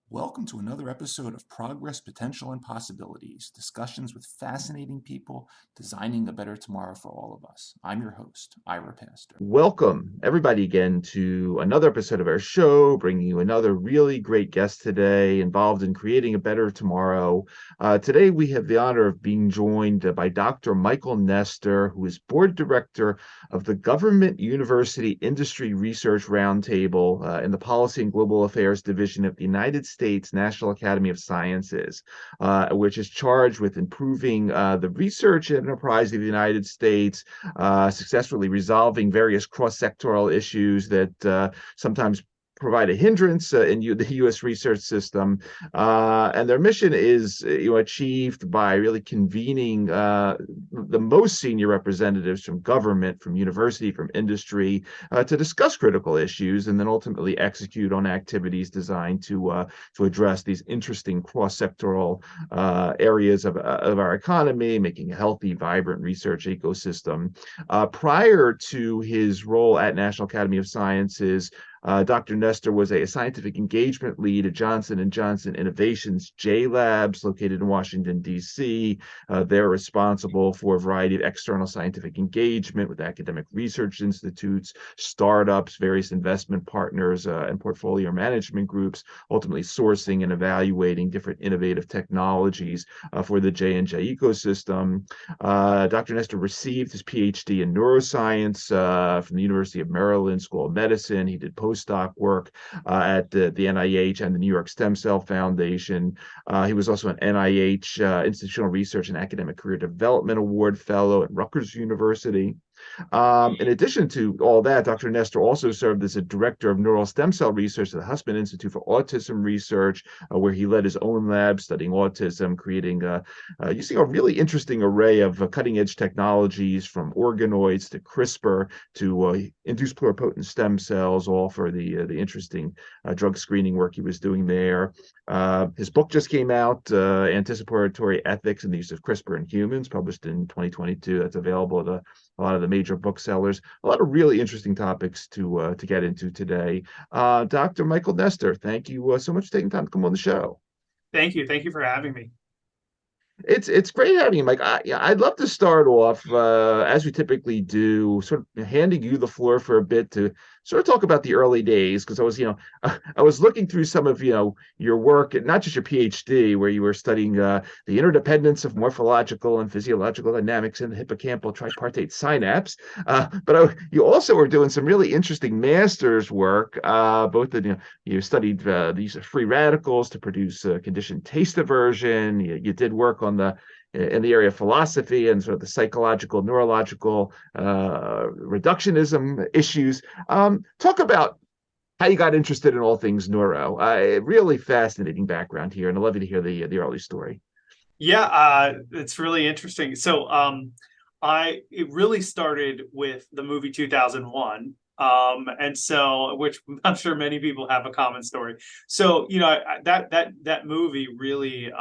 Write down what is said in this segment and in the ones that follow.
Welcome to another episode of Progress, Potential, and Possibilities, discussions with fascinating people designing a better tomorrow for all of us. I'm your host, Ira Pastor. Welcome, everybody, again to another episode of our show, bringing you another really great guest today involved in creating a better tomorrow. Today, we have the honor of being joined by Dr. Michael Nestor, who is board director of the Government University Industry Research Roundtable in the Policy and Global Affairs Division of the United States National Academy of Sciences, which is charged with improving the research enterprise of the United States, successfully resolving various cross-sectoral issues that sometimes provide a hindrance in the U.S. research system, and their mission is achieved by really convening the most senior representatives from government, from university, from industry to discuss critical issues, and then ultimately execute on activities designed to address these interesting cross-sectoral areas of our economy, making a healthy, vibrant research ecosystem. Prior to his role at National Academy of Sciences, Dr. Nestor was a scientific engagement lead at Johnson & Johnson Innovations JLABS, located in Washington, D.C. They're responsible for a variety of external scientific engagement with academic research institutes, startups, various investment partners, and portfolio management groups, ultimately sourcing and evaluating different innovative technologies for the J&J ecosystem. Dr. Nestor received his PhD in neuroscience from the University of Maryland School of Medicine. He did postdoc work at the NIH and the New York Stem Cell Foundation. He was also an NIH Institutional Research and Academic Career Development Award Fellow at Rutgers University. In addition to all that, Dr. Nestor also served as a director of neural stem cell research at the Hussman Institute for Autism Research, where he led his own lab studying autism, creating using a really interesting array of cutting-edge technologies from organoids to CRISPR to induced pluripotent stem cells, all for the interesting drug screening work he was doing there. His book just came out, Anticipatory Ethics and the Use of CRISPR in Humans, published in 2022. That's available at a lot of the major booksellers. A lot of really interesting topics to get into today. Dr. Michael Nestor, thank you so much for taking time to come on the show. Thank you. Thank you for having me. It's great having you, Mike. I'd love to start off, as we typically do, sort of handing you the floor for a bit to sort of talk about the early days, because I was looking through some of your work, not just your PhD, where you were studying the interdependence of morphological and physiological dynamics in the hippocampal tripartite synapse, but you also were doing some really interesting master's work, both that you studied the use of free radicals to produce conditioned taste aversion. You did work in the area of philosophy and sort of the psychological, neurological reductionism issues. Talk about how you got interested in all things neuro. Really fascinating background here, and I'd love you to hear the early story. Yeah, it's really interesting. So it really started with the movie 2001. And so, which I'm sure many people have a common story. So, that movie really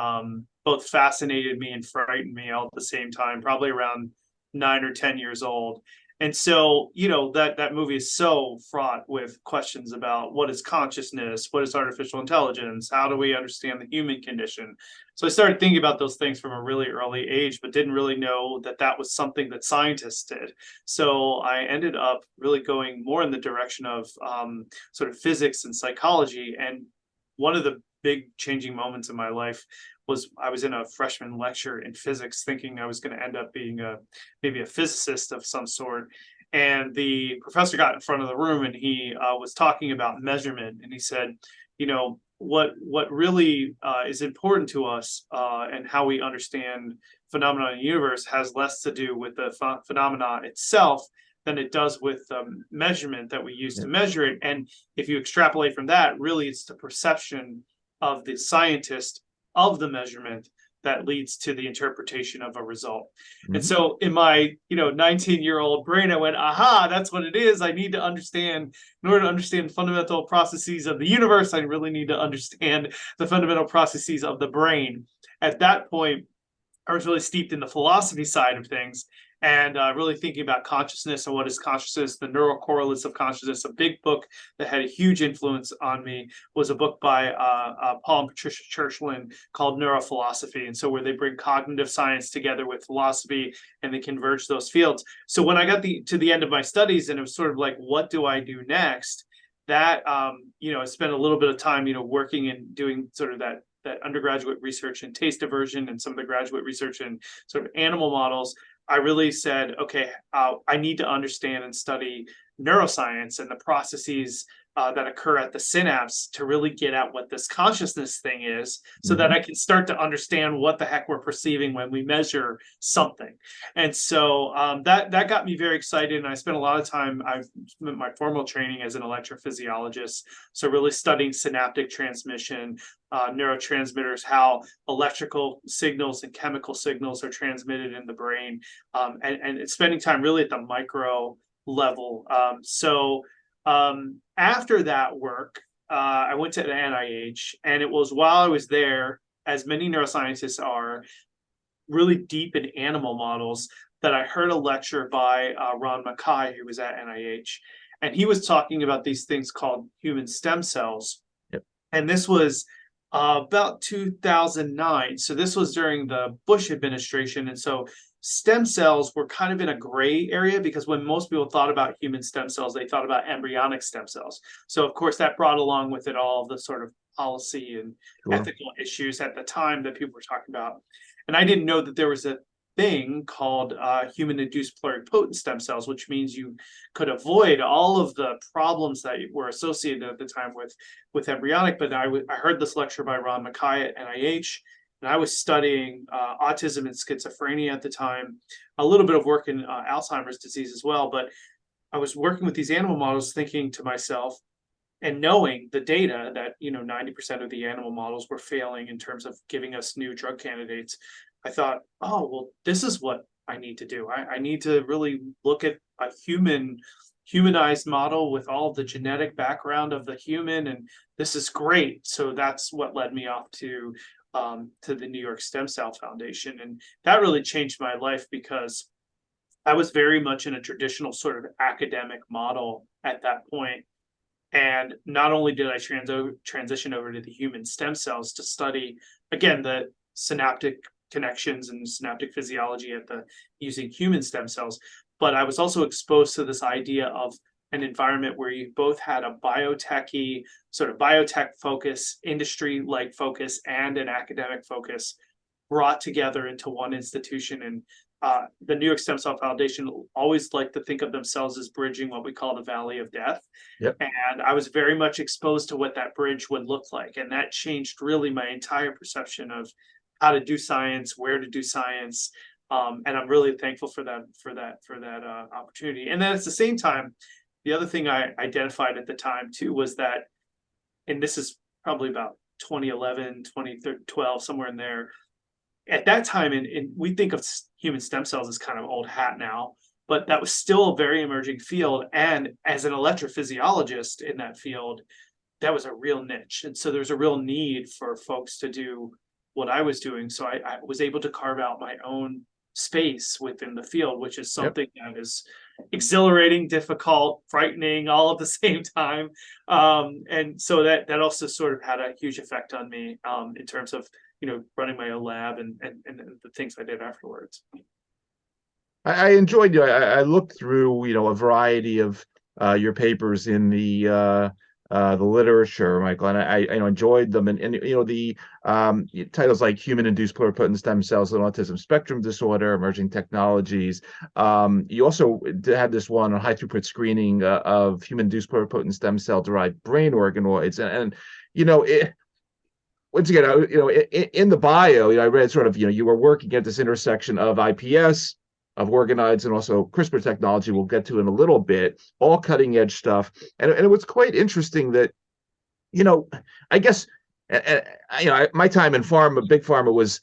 both fascinated me and frightened me all at the same time, probably around 9 or 10 years old. And so, that movie is so fraught with questions about what is consciousness, what is artificial intelligence, how do we understand the human condition? So I started thinking about those things from a really early age, but didn't really know that was something that scientists did. So I ended up really going more in the direction of sort of physics and psychology. And one of the big changing moments in my life was I was in a freshman lecture in physics thinking I was going to end up being maybe a physicist of some sort. And the professor got in front of the room and he was talking about measurement. And he said, what really is important to us and how we understand phenomena in the universe has less to do with the phenomena itself than it does with measurement that we use to measure it. And if you extrapolate from that, really it's the perception of the scientist of the measurement that leads to the interpretation of a result. And so in my 19-year-old brain, I went, aha, that's what it is. I need to understand, in order to understand fundamental processes of the universe, I really need to understand the fundamental processes of the brain. At that point, I was really steeped in the philosophy side of things and really thinking about consciousness and what is consciousness, the neural correlates of consciousness. A big book that had a huge influence on me was a book by Paul and Patricia Churchland called Neurophilosophy. And so where they bring cognitive science together with philosophy and they converge those fields. So when I got to the end of my studies and it was sort of like, what do I do next? That, I spent a little bit of time, working and doing sort of that undergraduate research in taste aversion and some of the graduate research in sort of animal models. I really said, okay, I need to understand and study neuroscience and the processes that occur at the synapse to really get at what this consciousness thing is so that I can start to understand what the heck we're perceiving when we measure something. And so that got me very excited. And I spent a lot of time, I've spent my formal training as an electrophysiologist. So really studying synaptic transmission, neurotransmitters, how electrical signals and chemical signals are transmitted in the brain, and spending time really at the micro level. After that work, I went to the NIH, and it was while I was there, as many neuroscientists are, really deep in animal models, that I heard a lecture by Ron Mackay, who was at NIH, and he was talking about these things called human stem cells. And this was about 2009. So this was during the Bush administration. And so stem cells were kind of in a gray area because when most people thought about human stem cells, they thought about embryonic stem cells. So of course that brought along with it all the sort of policy and ethical issues at the time that people were talking about. And I didn't know that there was a thing called human-induced pluripotent stem cells, which means you could avoid all of the problems that were associated at the time with embryonic. But I heard this lecture by Ron Mackay at NIH, and I was studying autism and schizophrenia at the time, a little bit of work in Alzheimer's disease as well. But I was working with these animal models thinking to myself, and knowing the data that 90% of the animal models were failing in terms of giving us new drug candidates, I thought, oh, well, this is what I need to do. I need to really look at a humanized model with all the genetic background of the human, and this is great. So that's what led me off to the New York Stem Cell Foundation, and that really changed my life because I was very much in a traditional sort of academic model at that point. And not only did I transition over to the human stem cells to study, again, the synaptic connections and synaptic physiology using human stem cells, but I was also exposed to this idea of an environment where you both had a biotech-y, sort of biotech focus, industry-like focus, and an academic focus brought together into one institution. And the New York Stem Cell Foundation always like to think of themselves as bridging what we call the Valley of Death. And I was very much exposed to what that bridge would look like. And that changed really my entire perception of how to do science, where to do science. And I'm really thankful for that opportunity. And then at the same time, the other thing I identified at the time too was that, and this is probably about 2011, 2012, somewhere in there, at that time, and we think of human stem cells as kind of old hat now, but that was still a very emerging field. And as an electrophysiologist in that field, that was a real niche. And so there's a real need for folks to do what I was doing. So I was able to carve out my own space within the field, which is something that is exhilarating, difficult, frightening, all at the same time. And so that also sort of had a huge effect on me in terms of running my own lab and the things I did afterwards. I enjoyed I looked through a variety of your papers in the the literature, Michael, and I enjoyed them, and the titles like human-induced pluripotent stem cells and autism spectrum disorder, emerging technologies. You also had this one on high throughput screening of human-induced pluripotent stem cell derived brain organoids, and once again, in the bio, I read sort of, you were working at this intersection of IPS, of organoids, and also CRISPR technology. We'll get to in a little bit, all cutting edge stuff. And it was quite interesting that, I guess, my time in pharma, big pharma was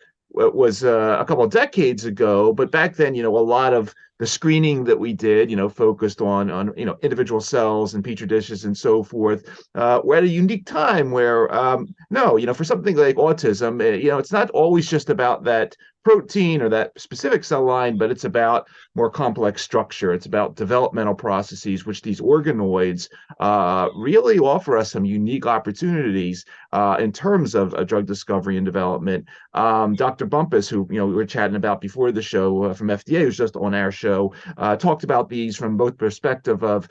a couple of decades ago, but back then, a lot of the screening that we did, focused on individual cells and petri dishes and so forth. We're at a unique time where no, for something like autism, it's not always just about that protein or that specific cell line, but it's about more complex structure. It's about developmental processes, which these organoids really offer us some unique opportunities in terms of drug discovery and development. Dr. Bumpus, who we were chatting about before the show from FDA, who's just on our show, talked about these from both perspective of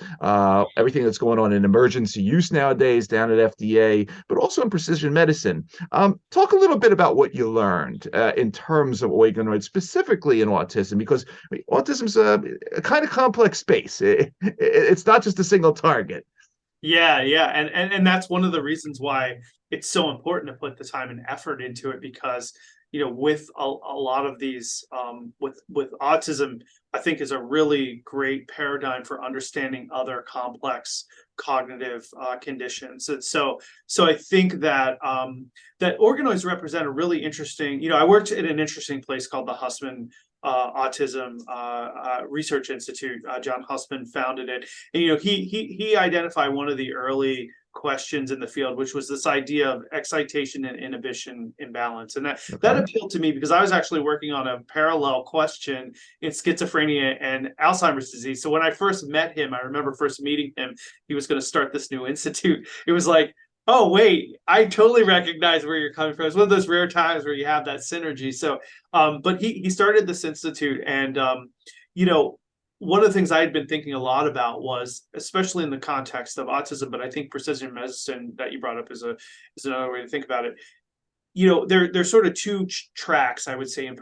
everything that's going on in emergency use nowadays down at FDA, but also in precision medicine. Talk a little bit about what you learned in terms of organoids, specifically in autism, because autism's a kind of complex space. It's not just a single target. Yeah, and that's one of the reasons why it's so important to put the time and effort into it, because with a lot of these with autism, I think is a really great paradigm for understanding other complex cognitive conditions. And so I think that that organoids represent a really interesting. I worked at an interesting place called the Hussman Autism Research Institute. John Hussman founded it, and he identified one of the early questions in the field, which was this idea of excitation and inhibition imbalance, and that appealed to me because I was actually working on a parallel question in schizophrenia and Alzheimer's disease. So when I first met him, I remember first meeting him, he was going to start this new institute. It was like, oh wait, I totally recognize where you're coming from. It's one of those rare times where you have that synergy. So but he started this institute, and one of the things I had been thinking a lot about was, especially in the context of autism, but I think precision medicine that you brought up is another way to think about it. There's sort of two tracks, I would say, in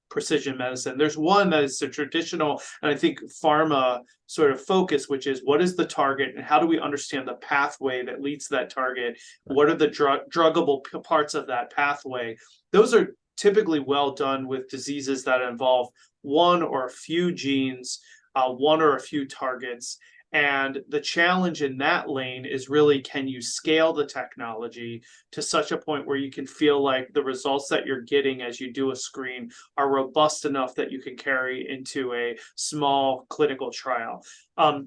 precision medicine. There's one that is the traditional, and I think pharma sort of focus, which is what is the target and how do we understand the pathway that leads to that target? What are the druggable parts of that pathway? Those are typically well done with diseases that involve one or a few genes, one or a few targets. And the challenge in that lane is really, can you scale the technology to such a point where you can feel like the results that you're getting as you do a screen are robust enough that you can carry into a small clinical trial?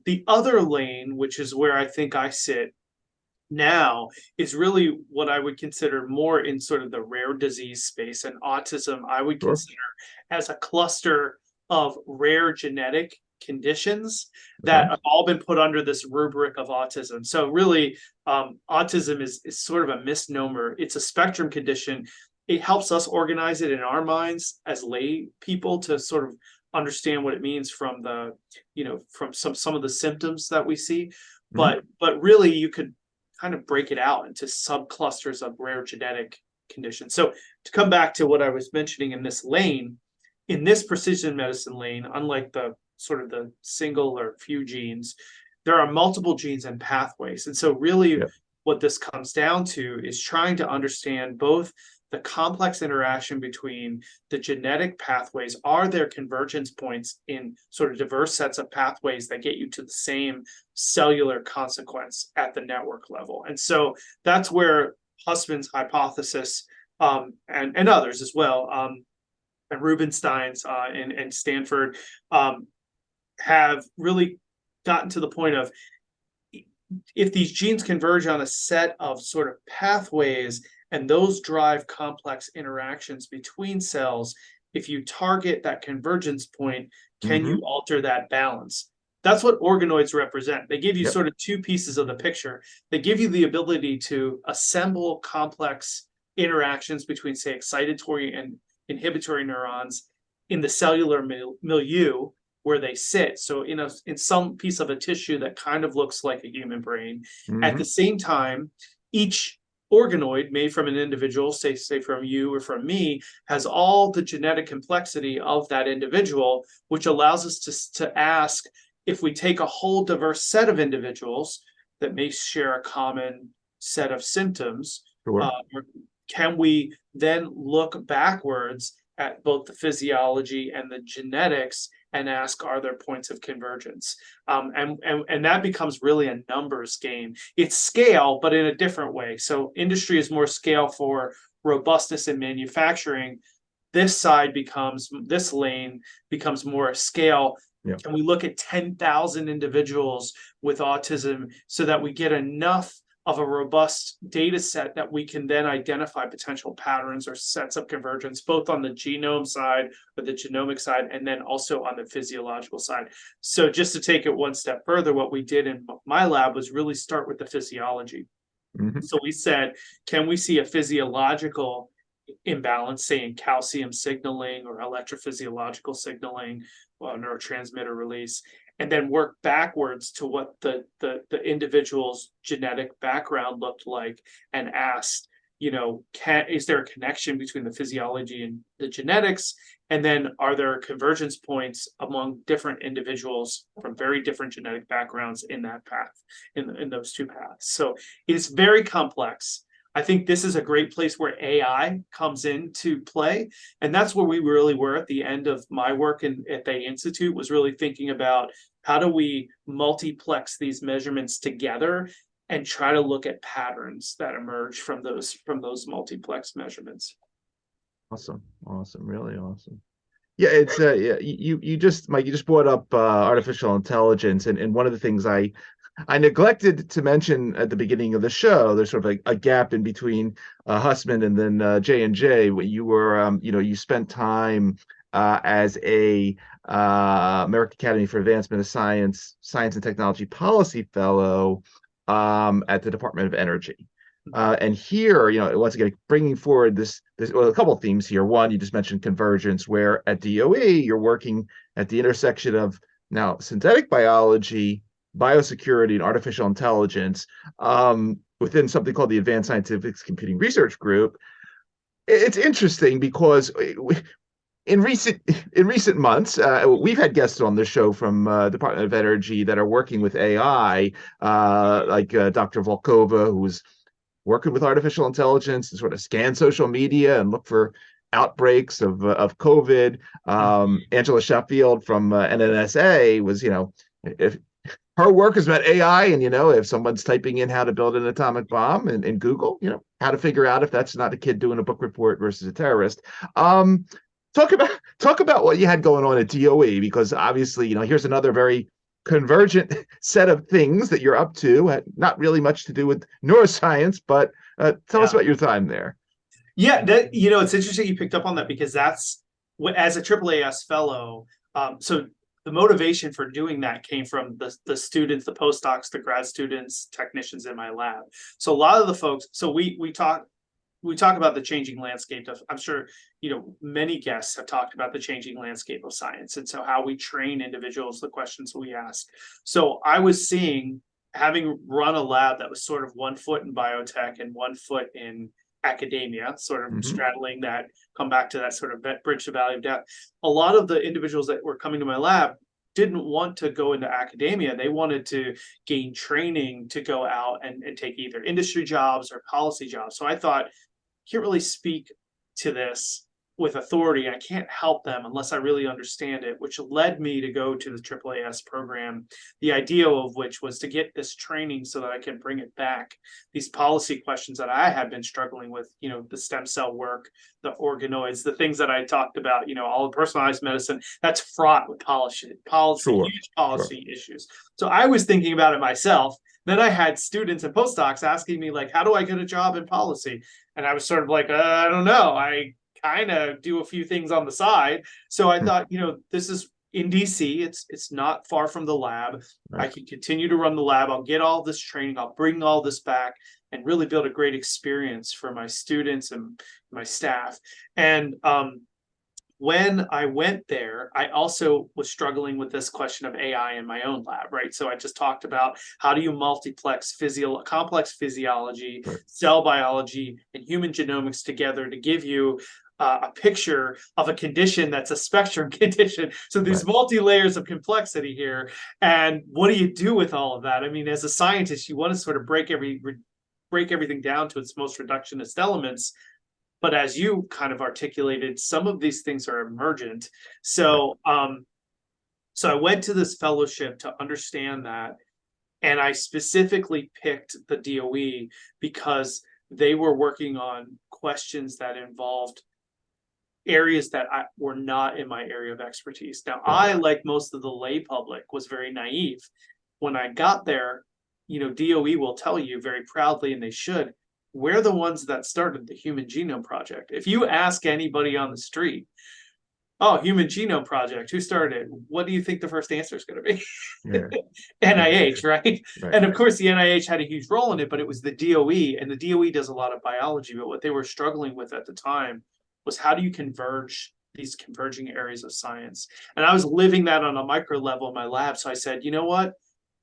The other lane, which is where I think I sit now, is really what I would consider more in sort of the rare disease space. And autism, I would consider as a cluster of rare genetic conditions that have all been put under this rubric of autism. So really, autism is sort of a misnomer. It's a spectrum condition. It helps us organize it in our minds as lay people to sort of understand what it means from the, from some of the symptoms that we see. But really, you could kind of break it out into subclusters of rare genetic conditions. So to come back to what I was mentioning in this lane, in this precision medicine lane, unlike the sort of the single or few genes, there are multiple genes and pathways. And so really what this comes down to is trying to understand both the complex interaction between the genetic pathways. Are there convergence points in sort of diverse sets of pathways that get you to the same cellular consequence at the network level? And so that's where Hussman's hypothesis and others as well, and Rubinstein's and Stanford have really gotten to the point of, if these genes converge on a set of sort of pathways and those drive complex interactions between cells, if you target that convergence point, can you alter that balance? That's what organoids represent. They give you sort of two pieces of the picture. They give you the ability to assemble complex interactions between, say, excitatory and inhibitory neurons in the cellular milieu. where they sit. So in some piece of a tissue that kind of looks like a human brain. At the same time, each organoid made from an individual, say from you or from me, has all the genetic complexity of that individual, which allows us to ask, if we take a whole diverse set of individuals that may share a common set of symptoms, Sure. can we then look backwards at both the physiology and the genetics and ask, are there points of convergence? And that becomes really a numbers game. It's scale, but in a different way. So industry is more scale for robustness in manufacturing. This lane becomes more scale. Yeah. Can we look at 10,000 individuals with autism so that we get enough of a robust data set that we can then identify potential patterns or sets of convergence, both on the genome side or the genomic side, and then also on the physiological side. So just to take it one step further, what we did in my lab was really start with the physiology. So we said, can we see a physiological imbalance, say in calcium signaling or electrophysiological signaling, neurotransmitter release, and then work backwards to what the individual's genetic background looked like, and asked, is there a connection between the physiology and the genetics? And then are there convergence points among different individuals from very different genetic backgrounds in that path, in those two paths? So it's very complex. I think this is a great place where AI comes into play. And that's where we really were at the end of my work at Bay Institute, was really thinking about how do we multiplex these measurements together and try to look at patterns that emerge from those multiplex measurements. Awesome. Really awesome. Yeah, it's yeah, you just, Mike, you just brought up artificial intelligence, and one of the things I neglected to mention at the beginning of the show, there's sort of a gap in between Hussman and then J&J. You were, you spent time as a American Academy for Advancement of Science and Technology Policy Fellow at the Department of Energy. And here, once again, bringing forward this well, a couple of themes here. One, you just mentioned convergence, where at DOE, you're working at the intersection of now synthetic biology, biosecurity, and artificial intelligence within something called the Advanced Scientific Computing Research Group. It's interesting because in recent months, we've had guests on the show from Department of Energy that are working with AI, like Dr. Volkova, who was working with artificial intelligence to sort of scan social media and look for outbreaks of COVID. Angela Sheffield from NNSA was, if her work is about AI, and if someone's typing in how to build an atomic bomb in Google, how to figure out if that's not a kid doing a book report versus a terrorist. Talk about what you had going on at DOE, because obviously, here's another very convergent set of things that you're up to. Not really much to do with neuroscience, but tell us about your time there. Yeah, it's interesting you picked up on that, because that's as a AAAS fellow. So the motivation for doing that came from the students, the postdocs, the grad students, technicians in my lab. So a lot of the folks. So we talk about the changing landscape of, I'm sure, many guests have talked about the changing landscape of science. And so how we train individuals, the questions we ask. So I was seeing, having run a lab that was sort of 1 foot in biotech and 1 foot in academia, sort of straddling that, come back to that sort of bridge to valley of death. A lot of the individuals that were coming to my lab didn't want to go into academia. They wanted to gain training to go out and take either industry jobs or policy jobs. So I thought, can't really speak to this with authority. I can't help them unless I really understand it, which led me to go to the AAAS program. The idea of which was to get this training so that I can bring it back. These policy questions that I had been struggling with, the stem cell work, the organoids, the things that I talked about, all the personalized medicine, that's fraught with policy, Sure. huge policy issues. So I was thinking about it myself. Then I had students and postdocs asking me, like, how do I get a job in policy? And I was sort of like, I don't know. I kind of do a few things on the side. So I thought, this is in DC. It's not far from the lab. Right. I can continue to run the lab. I'll get all this training. I'll bring all this back and really build a great experience for my students and my staff. And when I went there, I also was struggling with this question of AI in my own lab, right? So I just talked about how do you multiplex complex physiology, Right. cell biology, and human genomics together to give you a picture of a condition that's a spectrum condition. So there's multi layers of complexity here. And what do you do with all of that? I mean, as a scientist, you want to sort of break everything down to its most reductionist elements. But as you kind of articulated, some of these things are emergent. So, so I went to this fellowship to understand that. And I specifically picked the DOE because they were working on questions that involved areas that were not in my area of expertise. Now, I, like most of the lay public, was very naive. When I got there, DOE will tell you very proudly, and they should, we're the ones that started the Human Genome Project. If you ask anybody on the street, oh, Human Genome Project, who started it? What do you think the first answer is going to be? Yeah. NIH, right? Right. And of course, the NIH had a huge role in it, but it was the DOE, and the DOE does a lot of biology. But what they were struggling with at the time was how do you converge these converging areas of science? And I was living that on a micro level in my lab. So I said, you know what?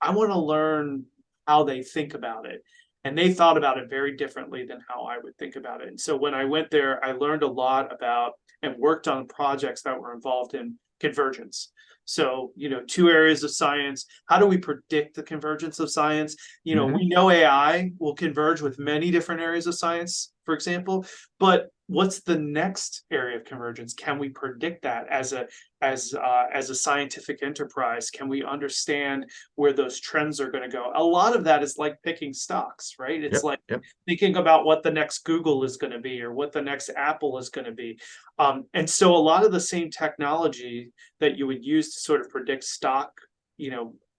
I want to learn how they think about it. And they thought about it very differently than how I would think about it. And so when I went there, I learned a lot about and worked on projects that were involved in convergence. So, two areas of science. How do we predict the convergence of science? We know AI will converge with many different areas of science, for example, but what's the next area of convergence? Can we predict that as a scientific enterprise? Can we understand where those trends are going to go? A lot of that is like picking stocks, right? It's thinking about what the next Google is going to be or what the next Apple is going to be. And so a lot of the same technology that you would use to sort of predict stock,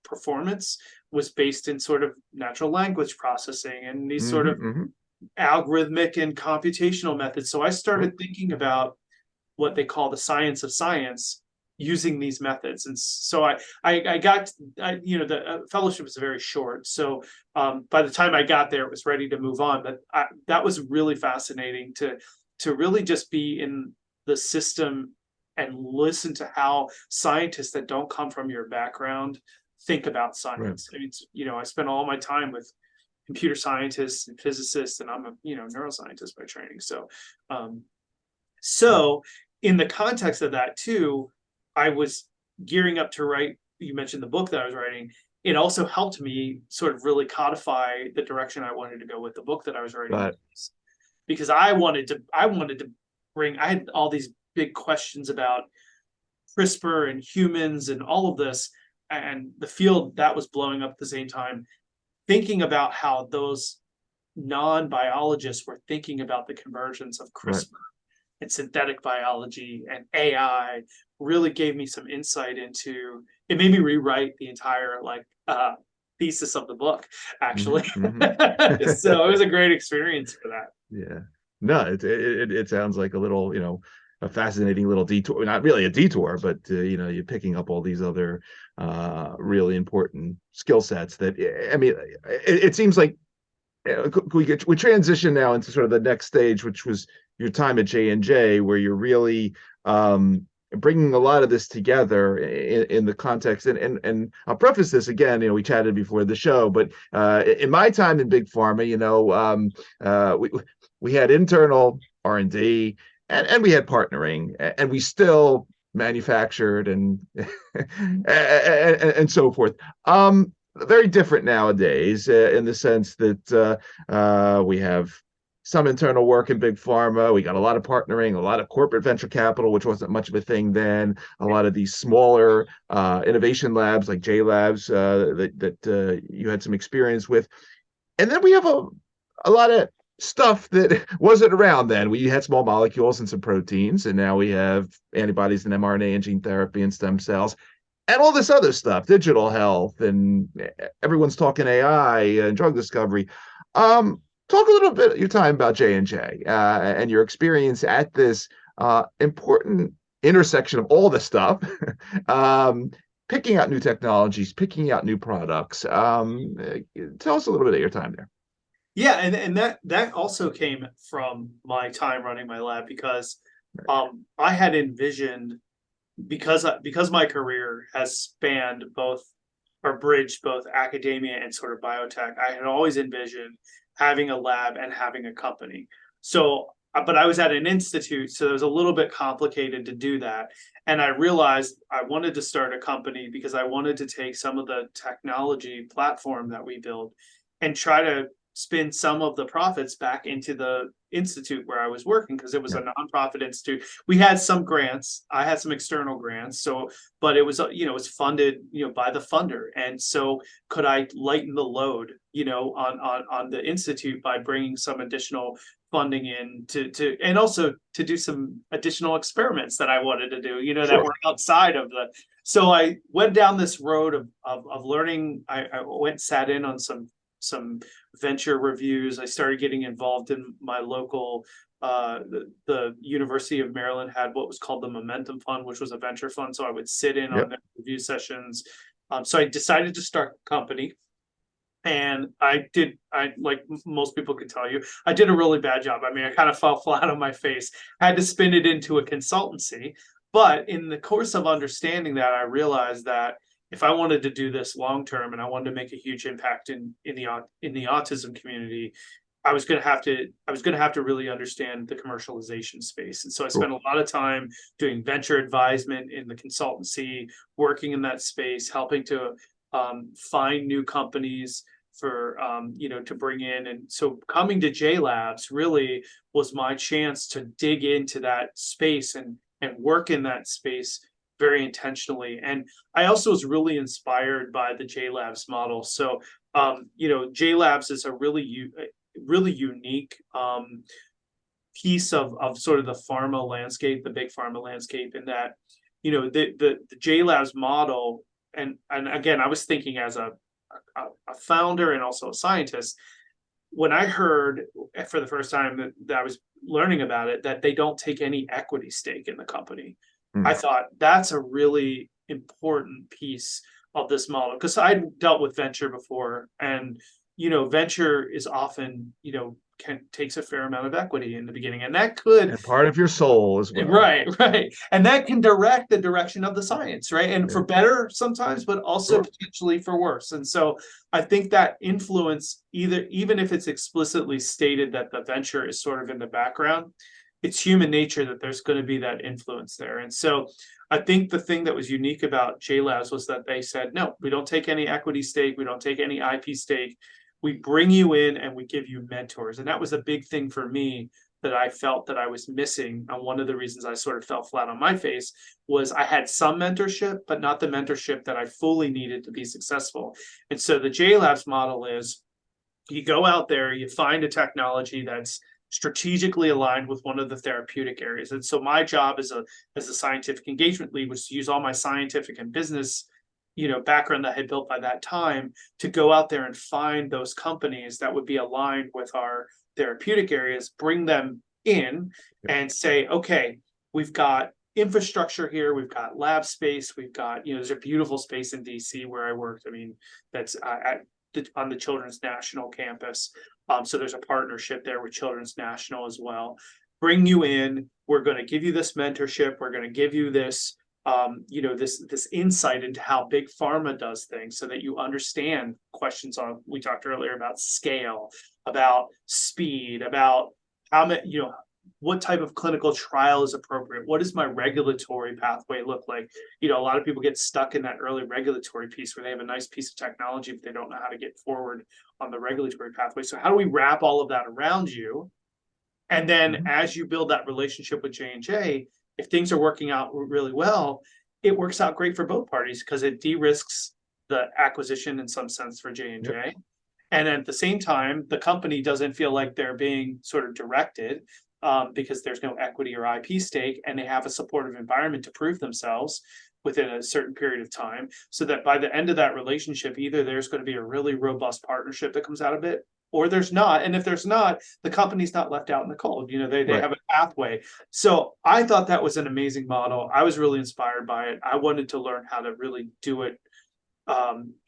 performance was based in sort of natural language processing and these sort of algorithmic and computational methods. So I started thinking about what they call the science of science using these methods. And so the fellowship was very short. So by the time I got there, it was ready to move on. But that was really fascinating to really just be in the system and listen to how scientists that don't come from your background think about science. I mean, I spent all my time with computer scientists and physicists, and I'm a neuroscientist by training. So, so in the context of that too, I was gearing up to write. You mentioned the book that I was writing. It also helped me sort of really codify the direction I wanted to go with the book that I was writing, because I wanted to bring. I had all these big questions about CRISPR and humans and all of this, and the field that was blowing up at the same time. Thinking about how those non-biologists were thinking about the convergence of CRISPR and synthetic biology and AI really gave me some insight into it. Made me rewrite the entire thesis of the book, actually. So it was a great experience for that. Yeah. No, it sounds like a little, a fascinating little detour. Not really a detour, but you're picking up all these other really important skill sets that, I mean, it seems like we transition now into sort of the next stage, which was your time at J&J, where you're really bringing a lot of this together in the context. And I'll preface this again, we chatted before the show, but in my time in big pharma, we had internal R&D and we had partnering, and we still manufactured and and so forth. Very different nowadays in the sense that we have some internal work in big pharma. We got a lot of partnering, a lot of corporate venture capital, which wasn't much of a thing then. A lot of these smaller innovation labs like JLABS that you had some experience with. And then we have a lot of stuff that wasn't around then. We had small molecules and some proteins, and now we have antibodies and mRNA and gene therapy and stem cells and all this other stuff, digital health, and everyone's talking AI and drug discovery. Talk a little bit your time about J&J and your experience at this important intersection of all this stuff, picking out new technologies, picking out new products. Tell us a little bit of your time there. Yeah, and that also came from my time running my lab, because I had envisioned, because my career has spanned both, or bridged both academia and sort of biotech, I had always envisioned having a lab and having a company. So, but I was at an institute, so it was a little bit complicated to do that. And I realized I wanted to start a company because I wanted to take some of the technology platform that we build and try to spin some of the profits back into the institute where I was working, because it was a nonprofit institute. We had some grants. I had some external grants. So, but it was, it was funded, by the funder. And so could I lighten the load, on the institute by bringing some additional funding in and also to do some additional experiments that I wanted to do, that were outside of the. So I went down this road of learning. I went, sat in on some venture reviews. I started getting involved in my local, the University of Maryland had what was called the Momentum Fund, which was a venture fund. So I would sit in on their review sessions. So I decided to start a company. And I like most people could tell you, I did a really bad job. I mean, I kind of fell flat on my face, had to spin it into a consultancy. But in the course of understanding that, I realized that if I wanted to do this long term and I wanted to make a huge impact in the autism community, I was going to have to really understand the commercialization space. And so I spent a lot of time doing venture advisement in the consultancy, working in that space, helping to find new companies for to bring in. And so coming to JLABS really was my chance to dig into that space and work in that space very intentionally. And I also was really inspired by the JLABS model. So JLABS is a really unique piece of sort of the pharma landscape, the big pharma landscape, in that the JLABS model. And again, I was thinking as a founder and also a scientist, when I heard for the first time that I was learning about it, that they don't take any equity stake in the company. I thought that's a really important piece of this model, because I dealt with venture before, and venture is often takes a fair amount of equity in the beginning, and that could, and part of your soul as well. Right. And that can direct the direction of the science, right? And for better sometimes, but also potentially for worse. And so I think that influence, even if it's explicitly stated that the venture is sort of in the background, it's human nature that there's going to be that influence there. And so I think the thing that was unique about JLABS was that they said, no, we don't take any equity stake. We don't take any IP stake. We bring you in and we give you mentors. And that was a big thing for me that I felt that I was missing. And one of the reasons I sort of fell flat on my face was I had some mentorship, but not the mentorship that I fully needed to be successful. And so the JLABS model is, you go out there, you find a technology that's strategically aligned with one of the therapeutic areas. And so my job as a scientific engagement lead was to use all my scientific and business background that I had built by that time to go out there and find those companies that would be aligned with our therapeutic areas, bring them in and say, okay, we've got infrastructure here, we've got lab space, we've got, there's a beautiful space in DC where I worked. I mean, that's on the Children's National campus. So there's a partnership there with Children's National as well. Bring you in, we're going to give you this mentorship, we're going to give you this this insight into how big pharma does things, so that you understand questions on, we talked earlier about scale, about speed, about how many, what type of clinical trial is appropriate, what does my regulatory pathway look like. A lot of people get stuck in that early regulatory piece where they have a nice piece of technology but they don't know how to get forward on the regulatory pathway. So how do we wrap all of that around you? And then as you build that relationship with J&J, if things are working out really well, it works out great for both parties, because it de-risks the acquisition in some sense for J&J. And at the same time, the company doesn't feel like they're being sort of directed because there's no equity or IP stake, and they have a supportive environment to prove themselves within a certain period of time, so that by the end of that relationship, either there's going to be a really robust partnership that comes out of it, or there's not. And if there's not, the company's not left out in the cold. They have a pathway. So I thought that was an amazing model. I was really inspired by it. I wanted to learn how to really do it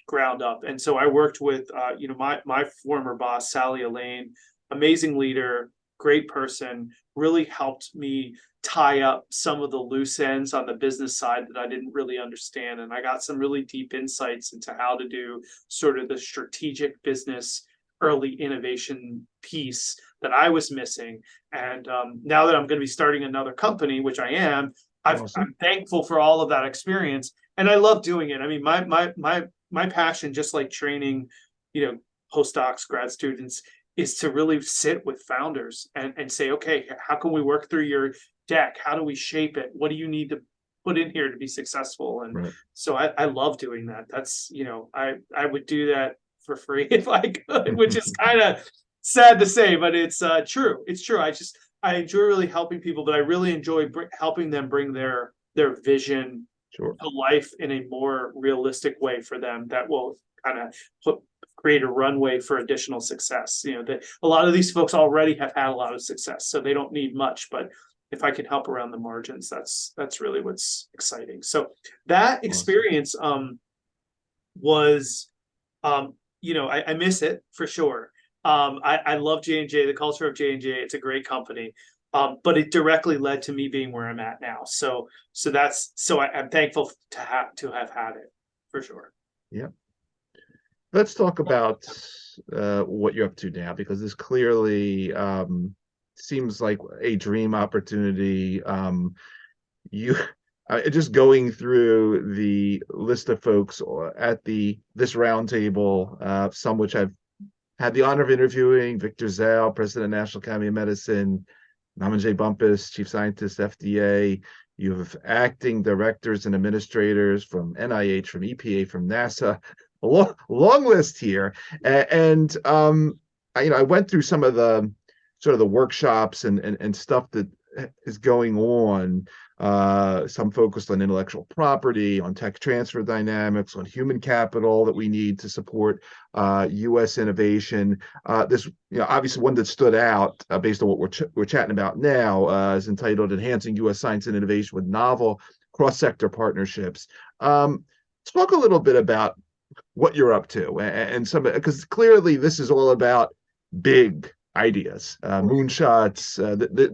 ground up. And so I worked with, my former boss, Sally Elaine, amazing leader, great person, really helped me tie up some of the loose ends on the business side that I didn't really understand. And I got some really deep insights into how to do sort of the strategic business early innovation piece that I was missing. And now that I'm going to be starting another company, which I am, Awesome. I'm thankful for all of that experience, and I love doing it. I mean, my passion, just like training, postdocs, grad students, is to really sit with founders and say, okay, how can we work through your deck? How do we shape it? What do you need to put in here to be successful? And so I love doing that. That's, I would do that for free if I could, which is kind of sad to say, but it's true. It's true. I enjoy really helping people, but I really enjoy helping them bring their vision to life in a more realistic way for them that will kind of create a runway for additional success. A lot of these folks already have had a lot of success, so they don't need much, but if I can help around the margins, that's really what's exciting. So that experience was, I miss it for sure. I love J&J, the culture of J&J. It's a great company. But it directly led to me being where I'm at now. So I'm thankful to have had it for sure. Yeah. Let's talk about what you're up to now, because this clearly seems like a dream opportunity. Just going through the list of folks at this roundtable, some which I've had the honor of interviewing: Victor Zale, President of National Academy of Medicine; Namandjé Bumpus, Chief Scientist, FDA. You have acting directors and administrators from NIH, from EPA, from NASA. A long list here. And I went through some of the sort of the workshops and stuff that is going on. Some focused on intellectual property, on tech transfer dynamics, on human capital that we need to support U.S. innovation. This, obviously one that stood out based on what we're chatting about now is entitled "Enhancing U.S. Science and Innovation with Novel Cross-Sector Partnerships." Talk a little bit about what you're up to, and some, because clearly this is all about big ideas, moonshots.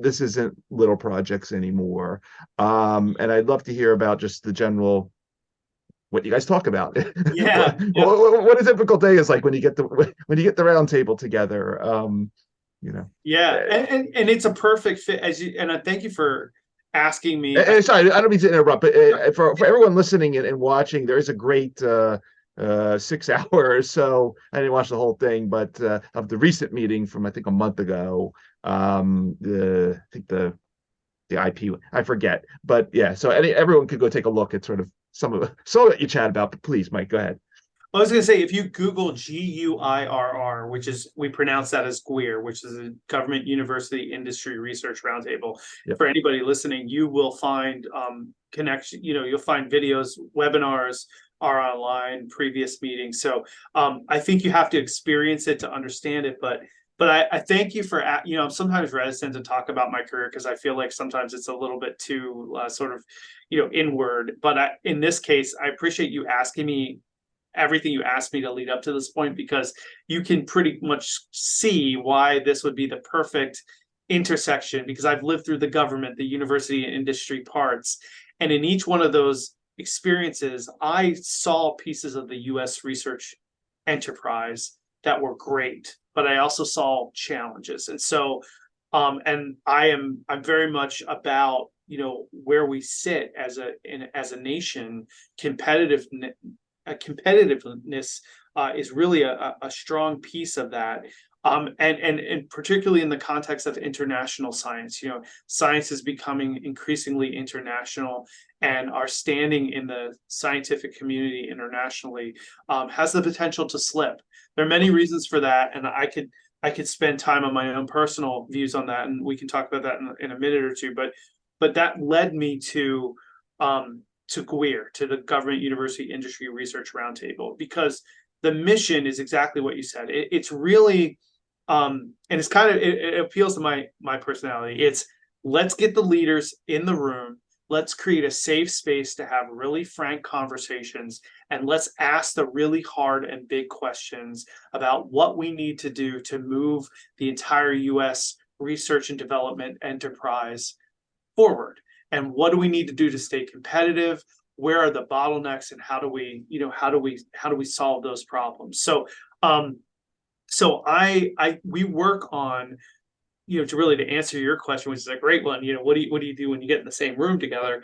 This isn't little projects anymore. And I'd love to hear about just the general, what you guys talk about. Yeah. What a typical day is like when you get the round table together. Yeah, and it's a perfect fit, and I thank you for asking me. Sorry, I don't mean to interrupt, but for everyone listening and watching, there is a great 6 hours or so. I didn't watch the whole thing, but of the recent meeting from, I think, a month ago. I think the IP, I forget, but yeah. So everyone could go take a look at sort of some of that you chat about. But please, Mike, go ahead. I was going to say, if you Google GUIRR, which is, we pronounce that as GUIRR, which is a Government University Industry Research Roundtable. Yep. For anybody listening, you will find connection. You'll find videos, webinars are online, previous meetings. So I think you have to experience it to understand it. But I thank you for, I'm sometimes reticent to talk about my career because I feel like sometimes it's a little bit too sort of, inward. But in this case, I appreciate you asking me everything you asked me to lead up to this point, because you can pretty much see why this would be the perfect intersection, because I've lived through the government, the university and industry parts. And in each one of those experiences, I saw pieces of the US research enterprise that were great, but I also saw challenges. And so, and I'm very much about, where we sit as a nation. Competitiveness is really a strong piece of that. And particularly in the context of international science, science is becoming increasingly international, and our standing in the scientific community internationally has the potential to slip. There are many reasons for that, and I could spend time on my own personal views on that, and we can talk about that in a minute or two. But that led me to GUIRR, to the Government University Industry Research Roundtable, because the mission is exactly what you said. It's really, and it's kind of, it appeals to my personality. It's, let's get the leaders in the room. Let's create a safe space to have really frank conversations, and let's ask the really hard and big questions about what we need to do to move the entire U.S. research and development enterprise forward? And what do we need to do to stay competitive? Where are the bottlenecks, and how do we solve those problems? So we work on, to answer your question, which is a great one, what do you do when you get in the same room together?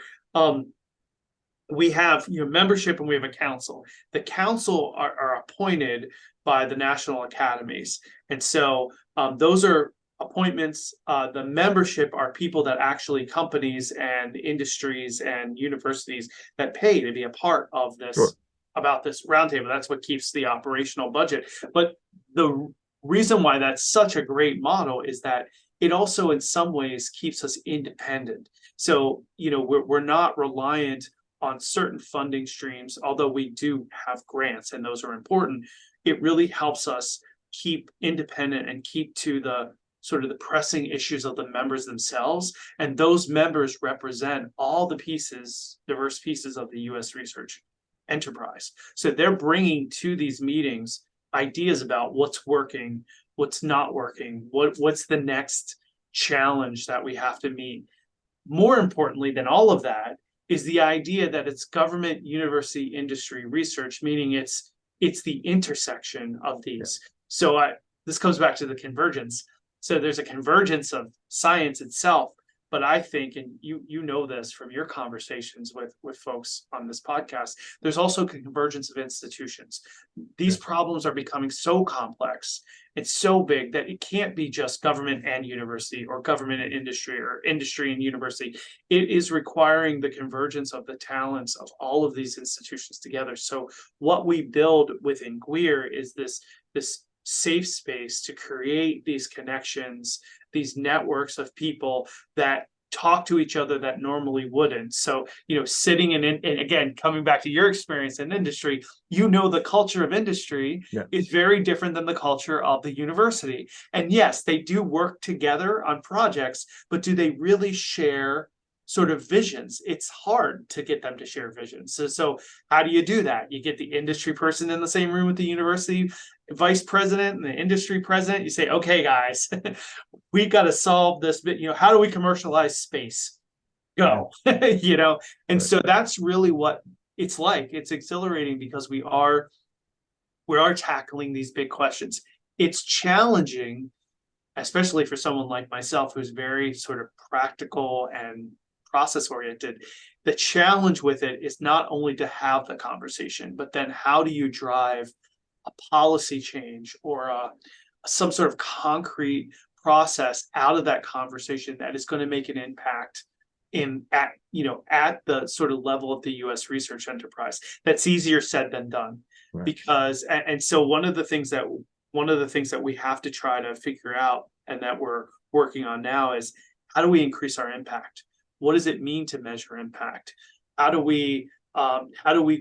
We have membership, and we have a council. The council are appointed by the national academies, and so those are appointments. The membership are people that actually, companies and industries and universities, that pay to be a part of this. Sure. About this roundtable. That's what keeps the operational budget. But the reason why that's such a great model is that it also in some ways keeps us independent. So we're not reliant on certain funding streams, although we do have grants, and those are important. It really helps us keep independent and keep to the sort of the pressing issues of the members themselves. And those members represent all the diverse pieces of the U.S. research enterprise. So they're bringing to these meetings ideas about what's working, what's not working, what's the next challenge that we have to meet. More importantly than all of that is the idea that it's government, university, industry, research, meaning it's the intersection of these. Yeah. So this comes back to the convergence. So there's a convergence of science itself, but I think, and you know this from your conversations with folks on this podcast, there's also convergence of institutions. These problems are becoming so complex and so big that it can't be just government and university, or government and industry, or industry and university. It is requiring the convergence of the talents of all of these institutions together. So what we build within GUIRR is this safe space to create these connections, these networks of people that talk to each other that normally wouldn't. So, sitting in, and again, coming back to your experience in industry, the culture of industry is very different than the culture of the university. And yes, they do work together on projects, but do they really share sort of visions? It's hard to get them to share visions. So how do you do that? You get the industry person in the same room with the university vice president and the industry president. You say, okay, guys, we've got to solve this bit. How do we commercialize space? Go, and so that's really what it's like. It's exhilarating because we are tackling these big questions. It's challenging, especially for someone like myself, who's very sort of practical and process oriented. The challenge with it is not only to have the conversation, but then how do you drive a policy change or some sort of concrete process out of that conversation that is going to make an impact at the sort of level of the U.S. research enterprise. That's easier said than done, right? Because and so one of the things that we have to try to figure out, and that we're working on now, is how do we increase our impact? What does it mean to measure impact? How do we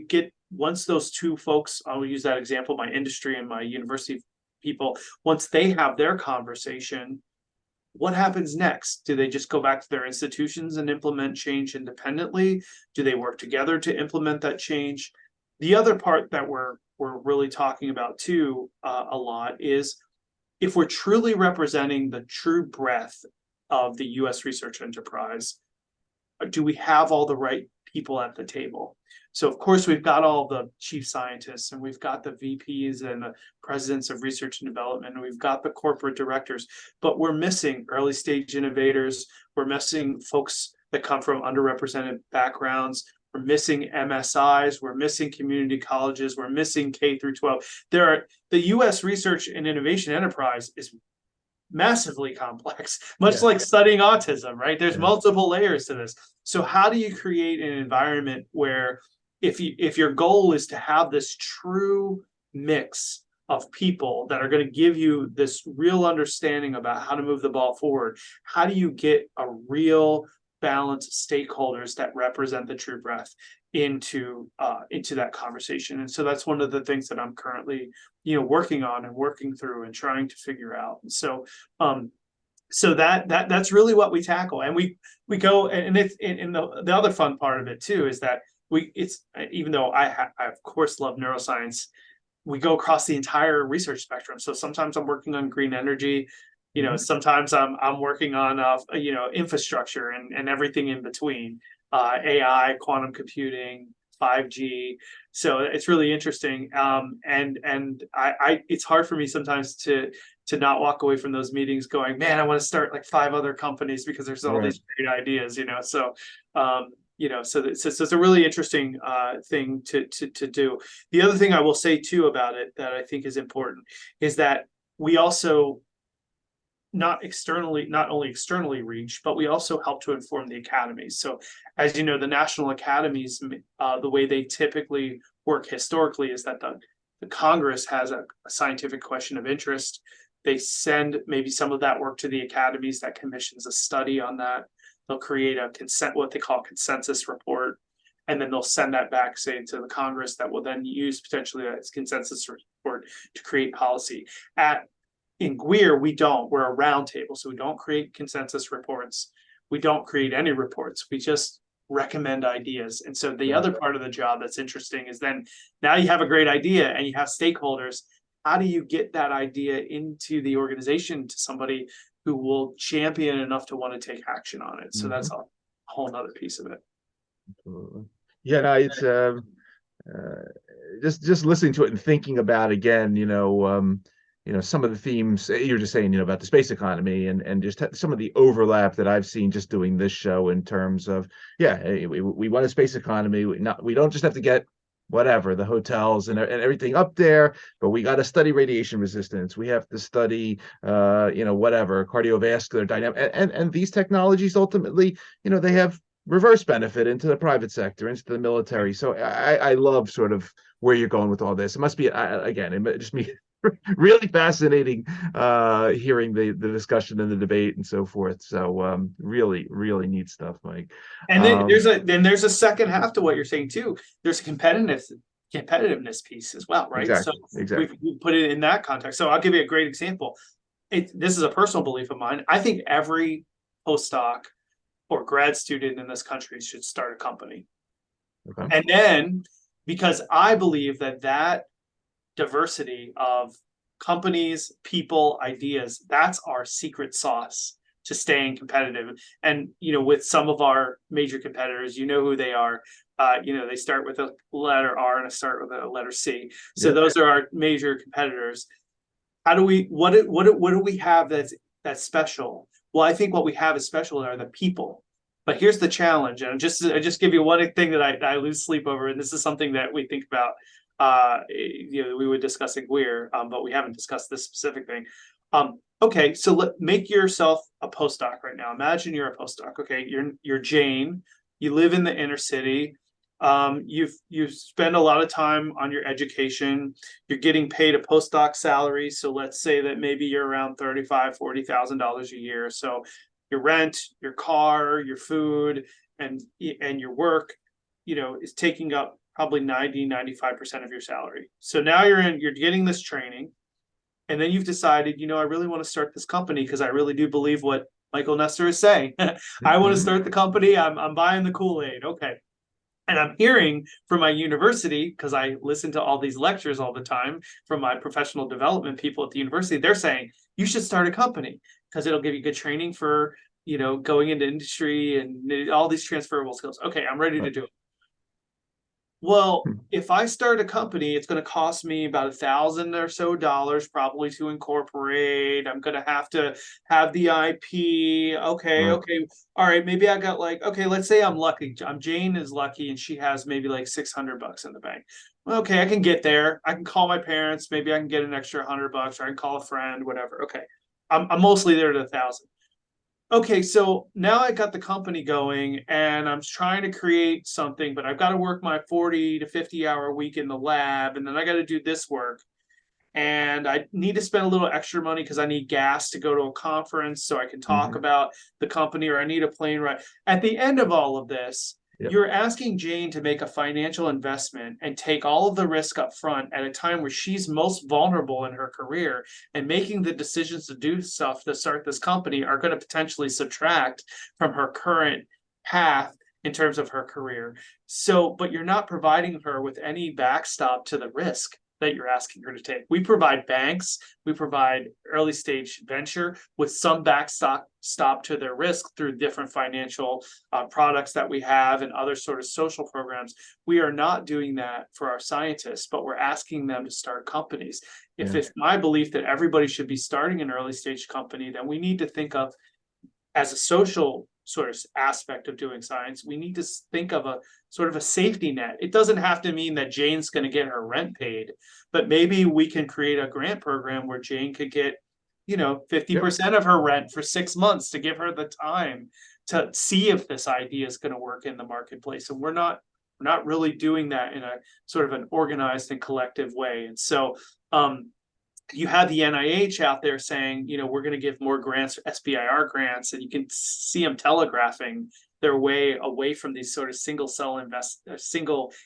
get, once those two folks, I will use that example, my industry and my university people, once they have their conversation, what happens next? Do they just go back to their institutions and implement change independently? Do they work together to implement that change? The other part that we're really talking about too a lot is, if we're truly representing the true breadth of the U.S. research enterprise, do we have all the right people at the table? So of course we've got all the chief scientists, and we've got the VPs and the presidents of research and development, and we've got the corporate directors, but we're missing early stage innovators. We're missing folks that come from underrepresented backgrounds. We're missing MSIs. We're missing community colleges. We're missing K through 12. The U.S. research and innovation enterprise is massively complex, much like studying autism, right? There's multiple layers to this. So how do you create an environment where, if your goal is to have this true mix of people that are going to give you this real understanding about how to move the ball forward, how do you get a real balance of stakeholders that represent the true breadth into that conversation? And so that's one of the things that I'm currently working on and working through and trying to figure out. And so that's really what we tackle. And we go, and it's in the other fun part of it too is that even though I of course love neuroscience, we go across the entire research spectrum. So sometimes I'm working on green energy. sometimes I'm working on infrastructure and everything in between, AI, quantum computing, 5G. So it's really interesting. And I it's hard for me sometimes to not walk away from those meetings going, man, I want to start like 5 other companies because there's all these great ideas, So so it's a really interesting thing to do. The other thing I will say too about it that I think is important is that we also not only externally reach, but we also help to inform the academies. So as you know, the national academies, the way they typically work historically is that the Congress has a scientific question of interest. They send maybe some of that work to the academies that commissions a study on that. They'll create what they call a consensus report, and then they'll send that back, say, to the Congress that will then use potentially as consensus report to create policy. In GUIRR, we're a roundtable, so we don't create consensus reports. We don't create any reports. We just recommend ideas. And so the other part of the job that's interesting is then now you have a great idea and you have stakeholders. How do you get that idea into the organization to somebody who will champion enough to want to take action on it? So that's a whole nother piece of it. Absolutely. Yeah, no, it's just listening to it and thinking about again, some of the themes you're just saying, about the space economy and just some of the overlap that I've seen just doing this show in terms of, we want a space economy. We don't just have to get whatever the hotels and everything up there, but we got to study radiation resistance. We have to study, whatever cardiovascular dynamic, and these technologies ultimately, they have reverse benefit into the private sector, into the military. So I love sort of where you're going with all this. It must be again, it just me. Really fascinating hearing the discussion and the debate and so forth. So really, really neat stuff, Mike. And then there's a second half to what you're saying too. There's a competitiveness piece as well, right? Exactly, So exactly. we put it in that context. So I'll give you a great example. This is a personal belief of mine. I think every postdoc or grad student in this country should start a company. Okay. And then, because I believe that diversity of companies, people, ideas, that's our secret sauce to staying competitive. And with some of our major competitors, who they are. They start with a letter R and start with a letter C. So those are our major competitors. What do we have that's special? Well, I think what we have is special are the people. But here's the challenge, and I just give you one thing that I lose sleep over, and this is something that we think about. We would discuss in GUIRR, but we haven't discussed this specific thing. Okay, so make yourself a postdoc right now. Imagine you're a postdoc. Okay, you're Jane. You live in the inner city. You spend a lot of time on your education. You're getting paid a postdoc salary. So let's say that maybe you're around $35,000-$40,000 a year. So your rent, your car, your food, and your work, is taking up probably 90-95% of your salary. So now you're getting this training, and then you've decided, I really want to start this company because I really do believe what Michael Nestor is saying. I want to start the company. I'm buying the Kool-Aid. Okay. And I'm hearing from my university, because I listen to all these lectures all the time from my professional development people at the university. They're saying you should start a company because it'll give you good training for, going into industry and all these transferable skills. Okay, I'm ready to do it. Well, if I start a company, it's going to cost me about $1,000 or so probably to incorporate. I'm going to have the IP. Okay. All right. Maybe I got let's say I'm lucky. Jane is lucky and she has maybe like $600 in the bank. Okay, I can get there. I can call my parents. Maybe I can get an extra $100, or I can call a friend, whatever. Okay. I'm mostly there to 1,000. Okay, so now I got the company going and I'm trying to create something, but I've got to work my 40 to 50 hour week in the lab, and then I got to do this work. And I need to spend a little extra money because I need gas to go to a conference so I can talk about the company, or I need a plane ride. At the end of all of this, you're asking Jane to make a financial investment and take all of the risk up front at a time where she's most vulnerable in her career, and making the decisions to do stuff to start this company are going to potentially subtract from her current path in terms of her career. So, but you're not providing her with any backstop to the risk. that you're asking her to take. We provide banks, we provide early stage venture with some backstop to their risk through different financial products that we have and other sort of social programs. We are not doing that for our scientists, but we're asking them to start companies. If it's my belief that everybody should be starting an early stage company, then we need to think of, as a social sort of aspect of doing science, we need to think of a sort of a safety net. It doesn't have to mean that Jane's going to get her rent paid, but maybe we can create a grant program where Jane could get, 50% of her rent for 6 months to give her the time to see if this idea is going to work in the marketplace. And we're not really doing that in a sort of an organized and collective way. And so you had the NIH out there saying, we're going to give more grants, SBIR grants, and you can see them telegraphing their way away from these sort of single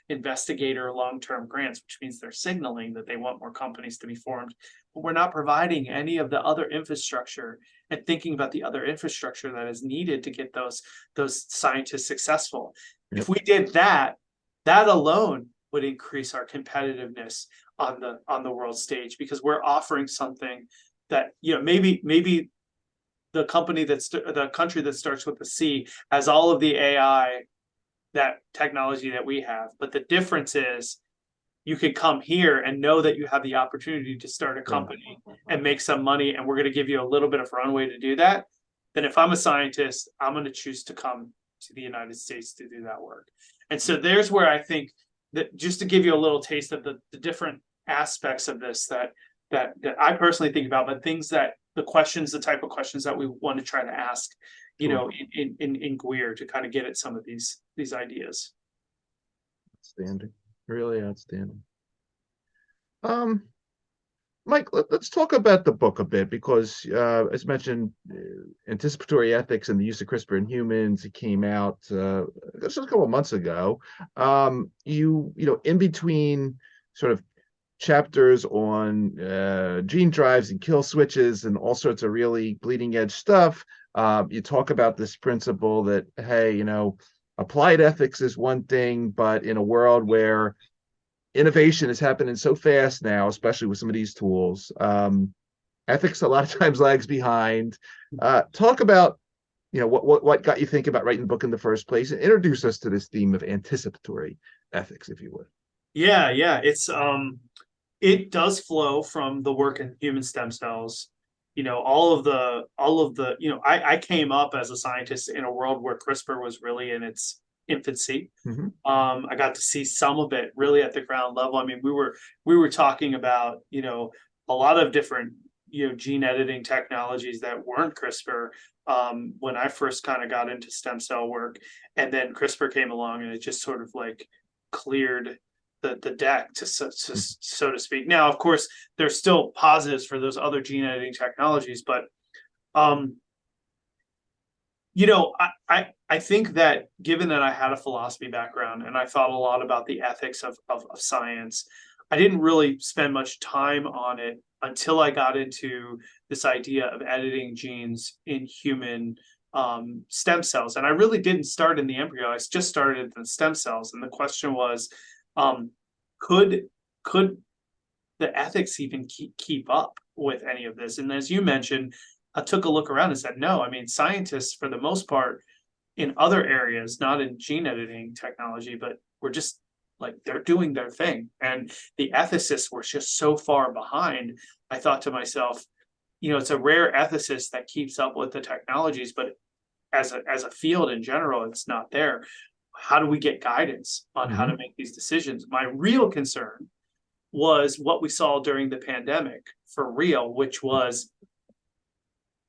investigator long-term grants, which means they're signaling that they want more companies to be formed. But we're not providing any of the other infrastructure and thinking about the other infrastructure that is needed to get those scientists successful. Yep. If we did that alone would increase our competitiveness on the world stage, because we're offering something that maybe the country that starts with the C has all of the AI, that technology that we have, but the difference is you could come here and know that you have the opportunity to start a company and make some money, and we're going to give you a little bit of runway to do that. Then if I'm a scientist, I'm going to choose to come to the United States to do that work. And so there's where I think that, just to give you a little taste of the different aspects of this that I personally think about, but things that the type of questions that we want to try to ask, in GUIRR to kind of get at some of these ideas. Outstanding, really outstanding. Mike, let's talk about the book a bit, because as mentioned, Anticipatory Ethics and the Use of CRISPR in Humans, it came out just a couple of months ago. In between sort of chapters on gene drives and kill switches and all sorts of really bleeding edge stuff, you talk about this principle that, hey, applied ethics is one thing, but in a world where innovation is happening so fast now, especially with some of these tools, ethics a lot of times lags behind. Talk about what got you thinking about writing the book in the first place, and introduce us to this theme of anticipatory ethics, if you would. Yeah, it's it does flow from the work in human stem cells. All of the I came up as a scientist in a world where CRISPR was really in its infancy. Mm-hmm. I got to see some of it really at the ground level. I mean, we were talking about a lot of different gene editing technologies that weren't CRISPR when I first kind of got into stem cell work, and then CRISPR came along and it just sort of like cleared the deck, so to speak. Now, of course, there's still positives for those other gene editing technologies, but I think that given that I had a philosophy background and I thought a lot about the ethics of science, I didn't really spend much time on it until I got into this idea of editing genes in human stem cells. And I really didn't start in the embryo. I just started in the stem cells. And the question was, could the ethics even keep up with any of this? And as you mentioned, I took a look around and said, no, I mean, scientists, for the most part, in other areas, not in gene editing technology, but we're just like, they're doing their thing. And the ethicists were just so far behind. I thought to myself, it's a rare ethicist that keeps up with the technologies, but as a field in general, it's not there. How do we get guidance on how to make these decisions? My real concern was what we saw during the pandemic for real, which was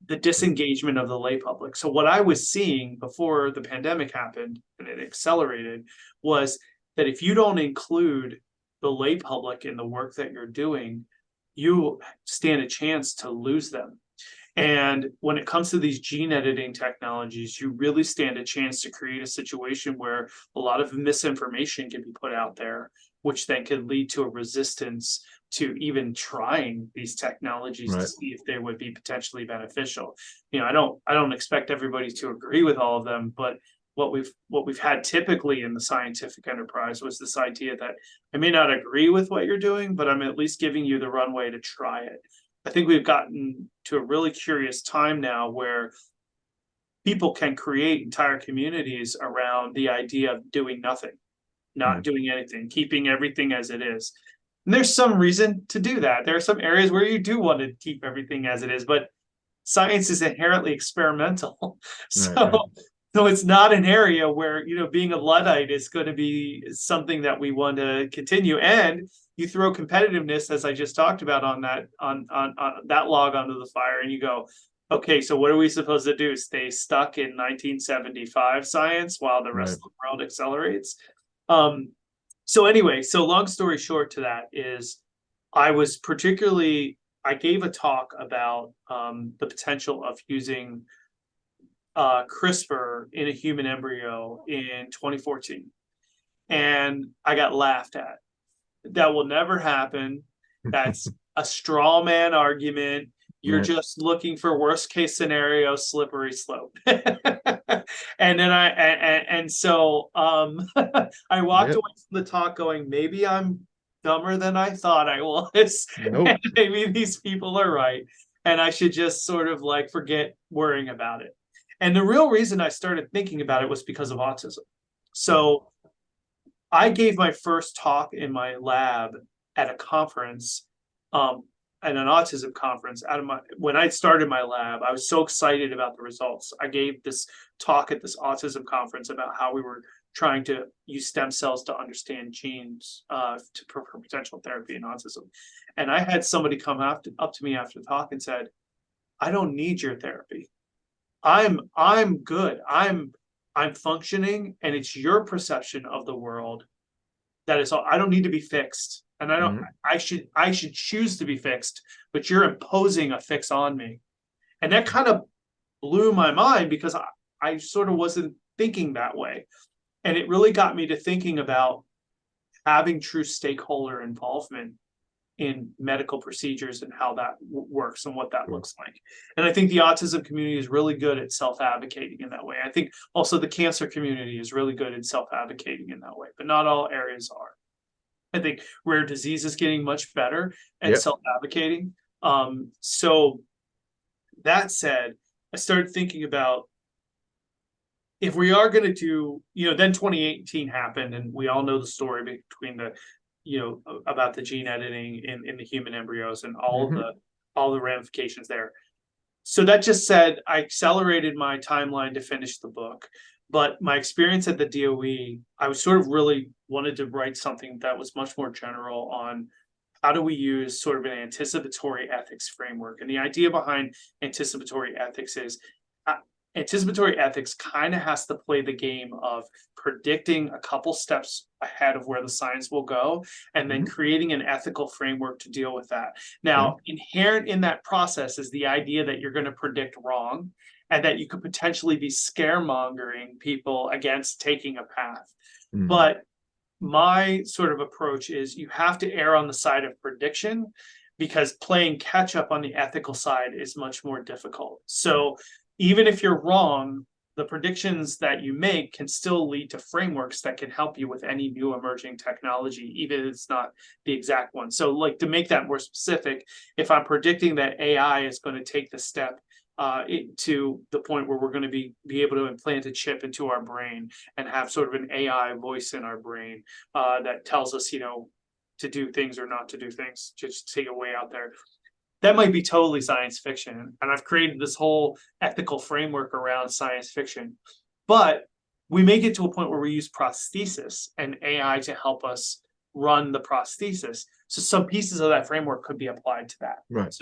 the disengagement of the lay public. So what I was seeing before the pandemic happened, and it accelerated, was that if you don't include the lay public in the work that you're doing, you stand a chance to lose them. And when it comes to these gene editing technologies, you really stand a chance to create a situation where a lot of misinformation can be put out there, which then could lead to a resistance to even trying these technologies to see if they would be potentially beneficial. I don't expect everybody to agree with all of them, but what we've had typically in the scientific enterprise was this idea that I may not agree with what you're doing, but I'm at least giving you the runway to try it. I think we've gotten to a really curious time now where people can create entire communities around the idea of doing nothing, not doing anything, keeping everything as it is. And there's some reason to do that. There are some areas where you do want to keep everything as it is, but science is inherently experimental. So it's not an area where, being a Luddite is going to be something that we want to continue. And you throw competitiveness, as I just talked about, on that log onto the fire, and you go, okay, so what are we supposed to do? Stay stuck in 1975 science while the rest of the world accelerates? So anyway, so long story short to that is I gave a talk about the potential of using CRISPR in a human embryo in 2014. And I got laughed at. That will never happen. That's a straw man argument. You're just looking for worst case scenario, slippery slope. And then so I walked away from the talk going, maybe I'm dumber than I thought I was. And maybe these people are right. And I should just sort of like forget worrying about it. And the real reason I started thinking about it was because of autism. So I gave my first talk in my lab at a conference, at an autism conference. When I started my lab, I was so excited about the results. I gave this talk at this autism conference about how we were trying to use stem cells to understand genes for potential therapy in autism. And I had somebody come up to me after the talk and said, I don't need your therapy. I'm good. I'm functioning, and it's your perception of the world that is all. I don't need to be fixed, and I should choose to be fixed, but you're imposing a fix on me. And that kind of blew my mind because I sort of wasn't thinking that way. And it really got me to thinking about having true stakeholder involvement in medical procedures and how that works and what that looks like. And I think the autism community is really good at self-advocating in that way. I think also the cancer community is really good at self-advocating in that way, but not all areas are. I think rare disease is getting much better at self-advocating. So that said, I started thinking about if we are going to do, then 2018 happened, and we all know the story between about the gene editing in the human embryos and all the ramifications there. So that just said, I accelerated my timeline to finish the book. But my experience at the DOE, I was sort of really wanted to write something that was much more general on how do we use sort of an anticipatory ethics framework. And the idea behind anticipatory ethics is anticipatory ethics kind of has to play the game of predicting a couple steps ahead of where the science will go, and then creating an ethical framework to deal with that. Now, inherent in that process is the idea that you're going to predict wrong, and that you could potentially be scaremongering people against taking a path. But my sort of approach is you have to err on the side of prediction, because playing catch up on the ethical side is much more difficult. So even if you're wrong, the predictions that you make can still lead to frameworks that can help you with any new emerging technology, even if it's not the exact one. So like to make that more specific, if I'm predicting that AI is going to take the step to the point where we're going to be able to implant a chip into our brain and have sort of an AI voice in our brain that tells us, to do things or not to do things, just to take it way out there. That might be totally science fiction. And I've created this whole ethical framework around science fiction. But we may get to a point where we use prosthesis and AI to help us run the prosthesis. So some pieces of that framework could be applied to that. Right.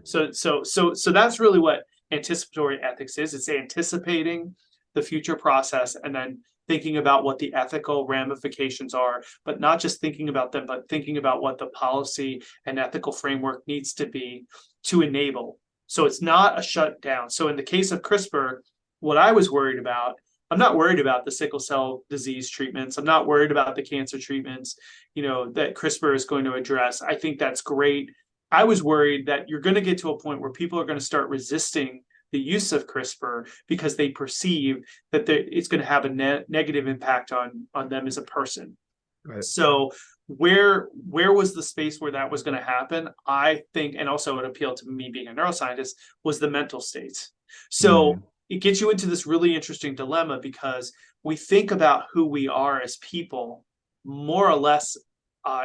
So that's really what anticipatory ethics is. It's anticipating the future process and then thinking about what the ethical ramifications are, but not just thinking about them, but thinking about what the policy and ethical framework needs to be to enable. So it's not a shutdown. So in the case of CRISPR, what I was worried about, I'm not worried about the sickle cell disease treatments. I'm not worried about the cancer treatments, that CRISPR is going to address. I think that's great. I was worried that you're going to get to a point where people are going to start resisting the use of CRISPR because they perceive that it's going to have a negative impact on them as a person. Right. So where was the space where that was going to happen? I think, and also it appealed to me being a neuroscientist, was the mental states. So it gets you into this really interesting dilemma because we think about who we are as people more or less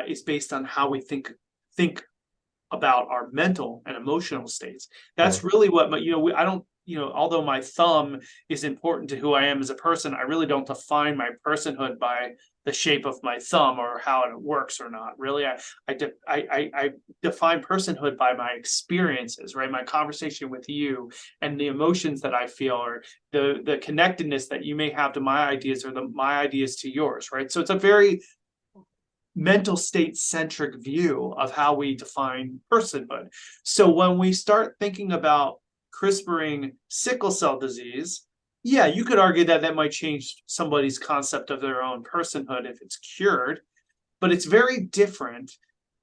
is based on how we think about our mental and emotional states. That's really what, I don't, although my thumb is important to who I am as a person, I really don't define my personhood by the shape of my thumb or how it works or not. Really, I define personhood by my experiences, right? My conversation with you and the emotions that I feel, or the connectedness that you may have to my ideas, or my ideas to yours, right? So it's a very mental state centric view of how we define personhood. So when we start thinking about CRISPRing sickle cell disease, yeah, you could argue that that might change somebody's concept of their own personhood if it's cured, but it's very different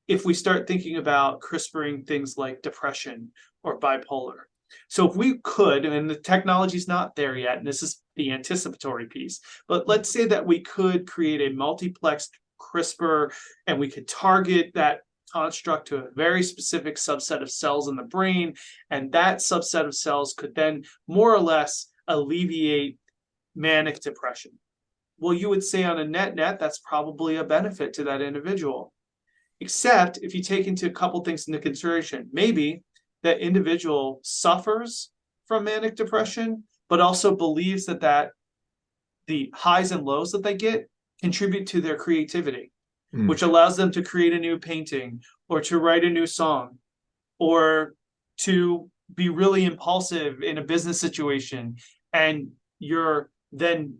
if we start thinking about CRISPRing things like depression or bipolar. So if we could, and the technology's not there yet, and this is the anticipatory piece, but let's say that we could create a multiplexed CRISPR and we could target that construct to a very specific subset of cells in the brain, and that subset of cells could then more or less alleviate manic depression. Well, you would say on a net, that's probably a benefit to that individual. Except if you take into a couple things into consideration, maybe that individual suffers from manic depression, but also believes that the highs and lows that they get contribute to their creativity, which allows them to create a new painting or to write a new song or to be really impulsive in a business situation. And you're then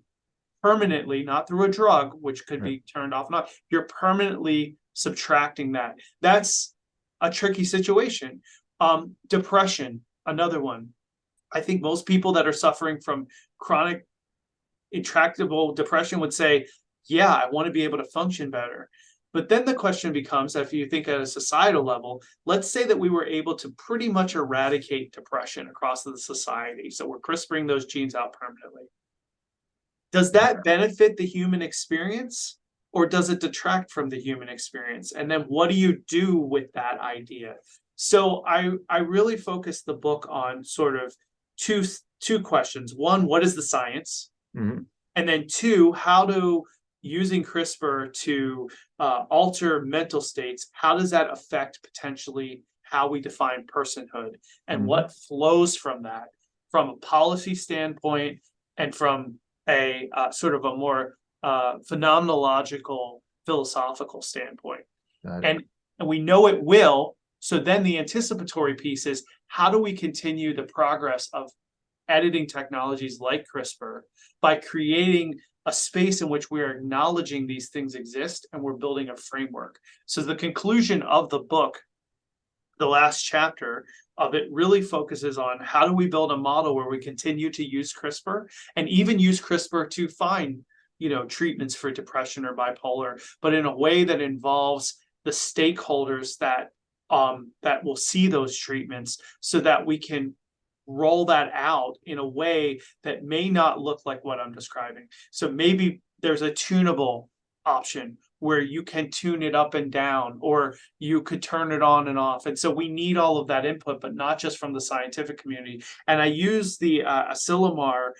permanently, not through a drug, which could be turned off and on, you're permanently subtracting that. That's a tricky situation. Depression, another one. I think most people that are suffering from chronic intractable depression would say, yeah, I want to be able to function better. But then the question becomes, if you think at a societal level, let's say that we were able to pretty much eradicate depression across the society. So we're CRISPRing those genes out permanently. Does that benefit the human experience, or does it detract from the human experience? And then what do you do with that idea? So I really focus the book on sort of two questions. One, what is the science? And then two, how do using CRISPR to alter mental states, how does that affect potentially how we define personhood, and what flows from that, from a policy standpoint and from a sort of a more phenomenological, philosophical standpoint. And we know it will. So then the anticipatory piece is, how do we continue the progress of editing technologies like CRISPR by creating a space in which we are acknowledging these things exist and we're building a framework. So the conclusion of the book, the last chapter of it, really focuses on how do we build a model where we continue to use CRISPR and even use CRISPR to find, treatments for depression or bipolar, but in a way that involves the stakeholders that will see those treatments, so that we can roll that out in a way that may not look like what I'm describing. So maybe there's a tunable option where you can tune it up and down, or you could turn it on and off. And so we need all of that input, but not just from the scientific community. And I use the Asilomar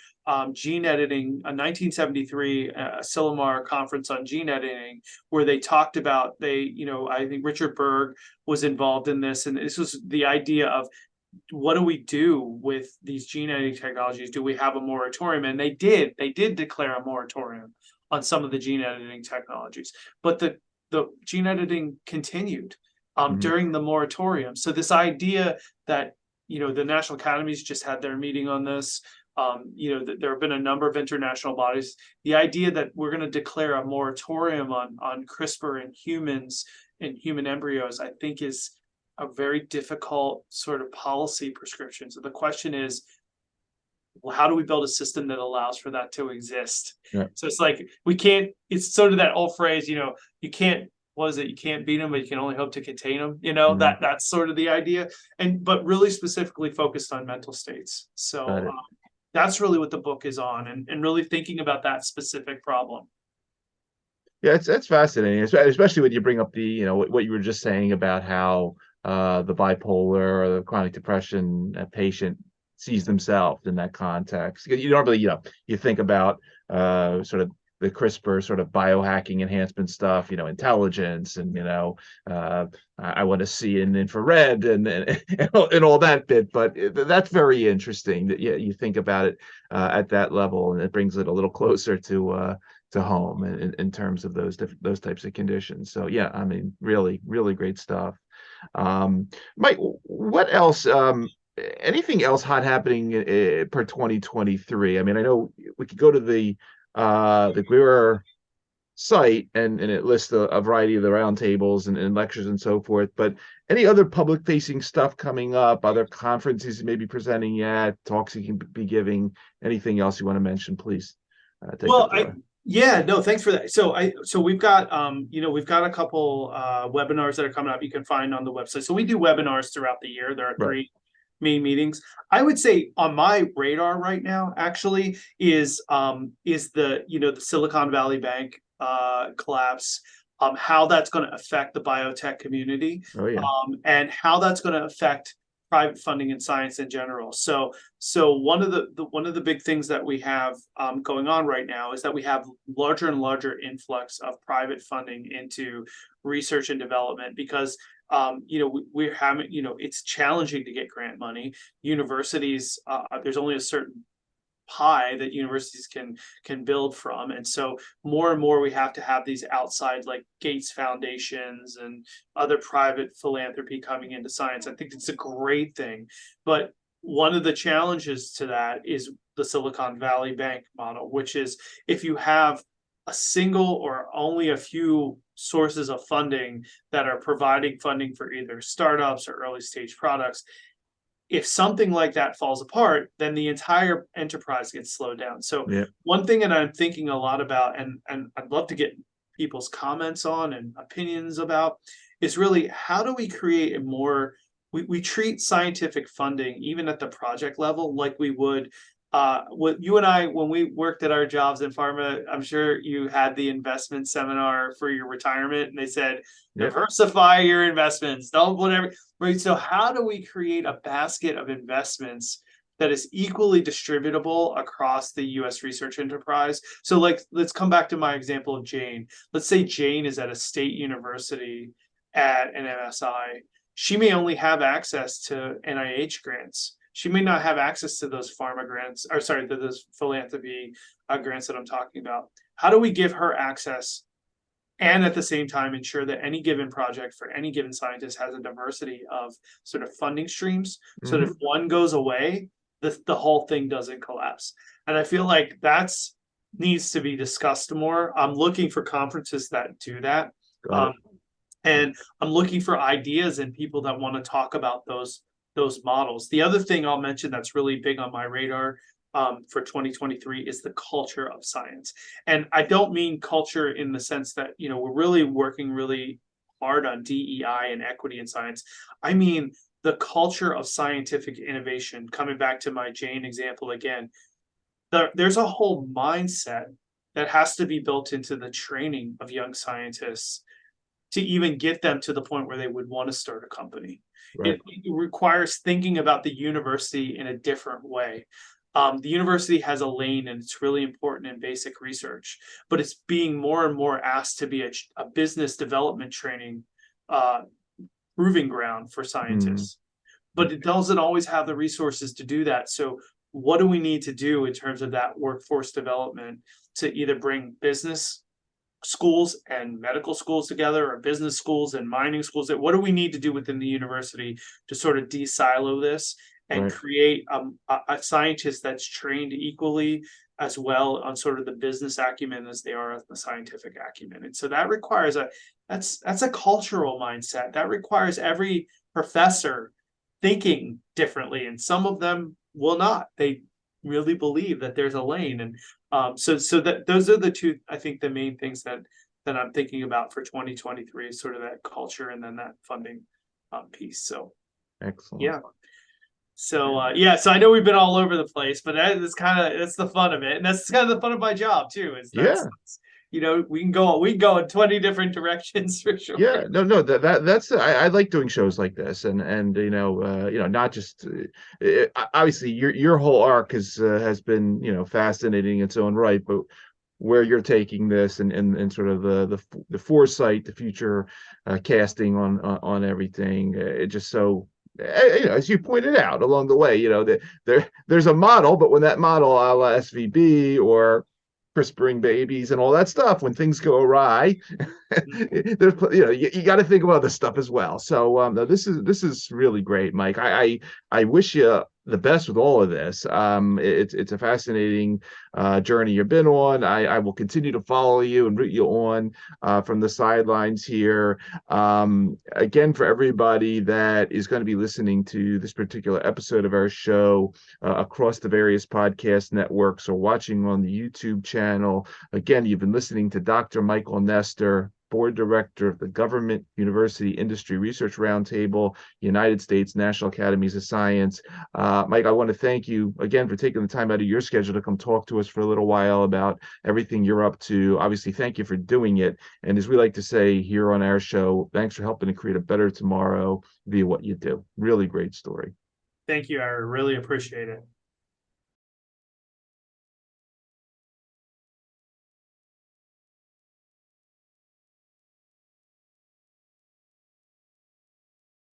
gene editing, a 1973 Asilomar conference on gene editing, where they talked about, I think Richard Berg was involved in this. And this was the idea of, what do we do with these gene editing technologies? Do we have a moratorium? And they did declare a moratorium on some of the gene editing technologies, but the gene editing continued during the moratorium. So this idea that, the National Academies just had their meeting on this, there have been a number of international bodies, the idea that we're going to declare a moratorium on CRISPR in humans and human embryos, I think is a very difficult sort of policy prescription. So the question is, well, how do we build a system that allows for that to exist? So it's like, it's sort of that old phrase, you can't what is it? You can't beat them, but you can only hope to contain them. You know, that's sort of the idea. But really specifically focused on mental states. So that's really what the book is on, and really thinking about that specific problem. Yeah, it's fascinating, especially when you bring up the, what you were just saying about how the bipolar or the chronic depression patient sees themselves in that context. You normally, you think about sort of the CRISPR sort of biohacking enhancement stuff, intelligence, and I want to see in infrared and all that bit. But that's very interesting that you think about it at that level, and it brings it a little closer to home in terms of those types of conditions. So yeah, I mean, really, really great stuff. Mike, what else? Anything else hot happening per 2023? I mean, I know we could go to the GUIRR site and it lists a variety of the roundtables and lectures and so forth. But any other public facing stuff coming up? Other conferences you may be presenting yet? Talks you can be giving? Anything else you want to mention? Please take the floor. Yeah, no, thanks for that. So we've got we've got a couple webinars that are coming up you can find on the website. So we do webinars throughout the year. There are 3 main meetings. I would say on my radar right now actually is the the Silicon Valley Bank collapse, how that's going to affect the biotech community, and how that's going to affect private funding in science in general. So one of the big things that we have going on right now is that we have larger and larger influx of private funding into research and development because we're having it's challenging to get grant money. Universities, there's only a certain pie that universities can build from, and so more and more we have to have these outside like Gates foundations and other private philanthropy coming into science. I think it's a great thing, but one of the challenges to that is the Silicon Valley Bank model, which is if you have a single or only a few sources of funding that are providing funding for either startups or early stage products, if something like that falls apart, then the entire enterprise gets slowed down. So one thing that I'm thinking a lot about, and I'd love to get people's comments on and opinions about, is really how do we create a more, we treat scientific funding, even at the project level, like we would what you and I, when we worked at our jobs in pharma, I'm sure you had the investment seminar for your retirement, and they said, diversify your investments, don't whatever. Right. So how do we create a basket of investments that is equally distributable across the U.S. research enterprise? So let's come back to my example of Jane. Let's say Jane is at a state university at an MSI. She may only have access to NIH grants. She may not have access to those pharma grants, or sorry, to those philanthropy grants that I'm talking about. How do we give her access and at the same time ensure that any given project for any given scientist has a diversity of sort of funding streams, so that if one goes away, the whole thing doesn't collapse? And I feel like that's needs to be discussed more. I'm looking for conferences that do that. And I'm looking for ideas and people that want to talk about those models. The other thing I'll mention that's really big on my radar for 2023 is the culture of science. And I don't mean culture in the sense that, we're really working really hard on DEI and equity in science. I mean, the culture of scientific innovation, coming back to my Jane example again, there's a whole mindset that has to be built into the training of young scientists to even get them to the point where they would want to start a company. It requires thinking about the university in a different way. The university has a lane and it's really important in basic research, but it's being more and more asked to be a business development training proving ground for scientists. But it doesn't always have the resources to do that. So what do we need to do in terms of that workforce development to either bring business schools and medical schools together, or business schools and mining schools? What do we need to do within the university to sort of de-silo this and create a scientist that's trained equally as well on sort of the business acumen as they are on the scientific acumen? And so that requires that's a cultural mindset that requires every professor thinking differently, and some of them will not. They really believe that there's a lane, and so that those are the two, I think, the main things that that I'm thinking about for 2023 is sort of that culture and then that funding piece. So Excellent. yeah. So so I know we've been all over the place, but that's the fun of it, and that's kind of the fun of my job too. We can go in 20 different directions for sure. Yeah, no, that's I like doing shows like this, and not just obviously your whole arc has been fascinating in its own right, but where you're taking this and sort of the foresight, the future casting on everything, it just so. As you pointed out along the way, that there's a model, but when that model, a la SVB or CRISPRing babies and all that stuff, when things go awry, there's you got to think about this stuff as well. So this is really great, Mike. I wish you the best with all of this. It's a fascinating journey you've been on. I will continue to follow you and root you on from the sidelines here. Again, for everybody that is going to be listening to this particular episode of our show across the various podcast networks or watching on the YouTube channel, again, you've been listening to Dr. Michael Nestor, Board Director of the Government University Industry Research Roundtable, United States National Academies of Science. Mike, I want to thank you again for taking the time out of your schedule to come talk to us for a little while about everything you're up to. Obviously, thank you for doing it. And as we like to say here on our show, thanks for helping to create a better tomorrow via what you do. Really great story. Thank you. I really appreciate it.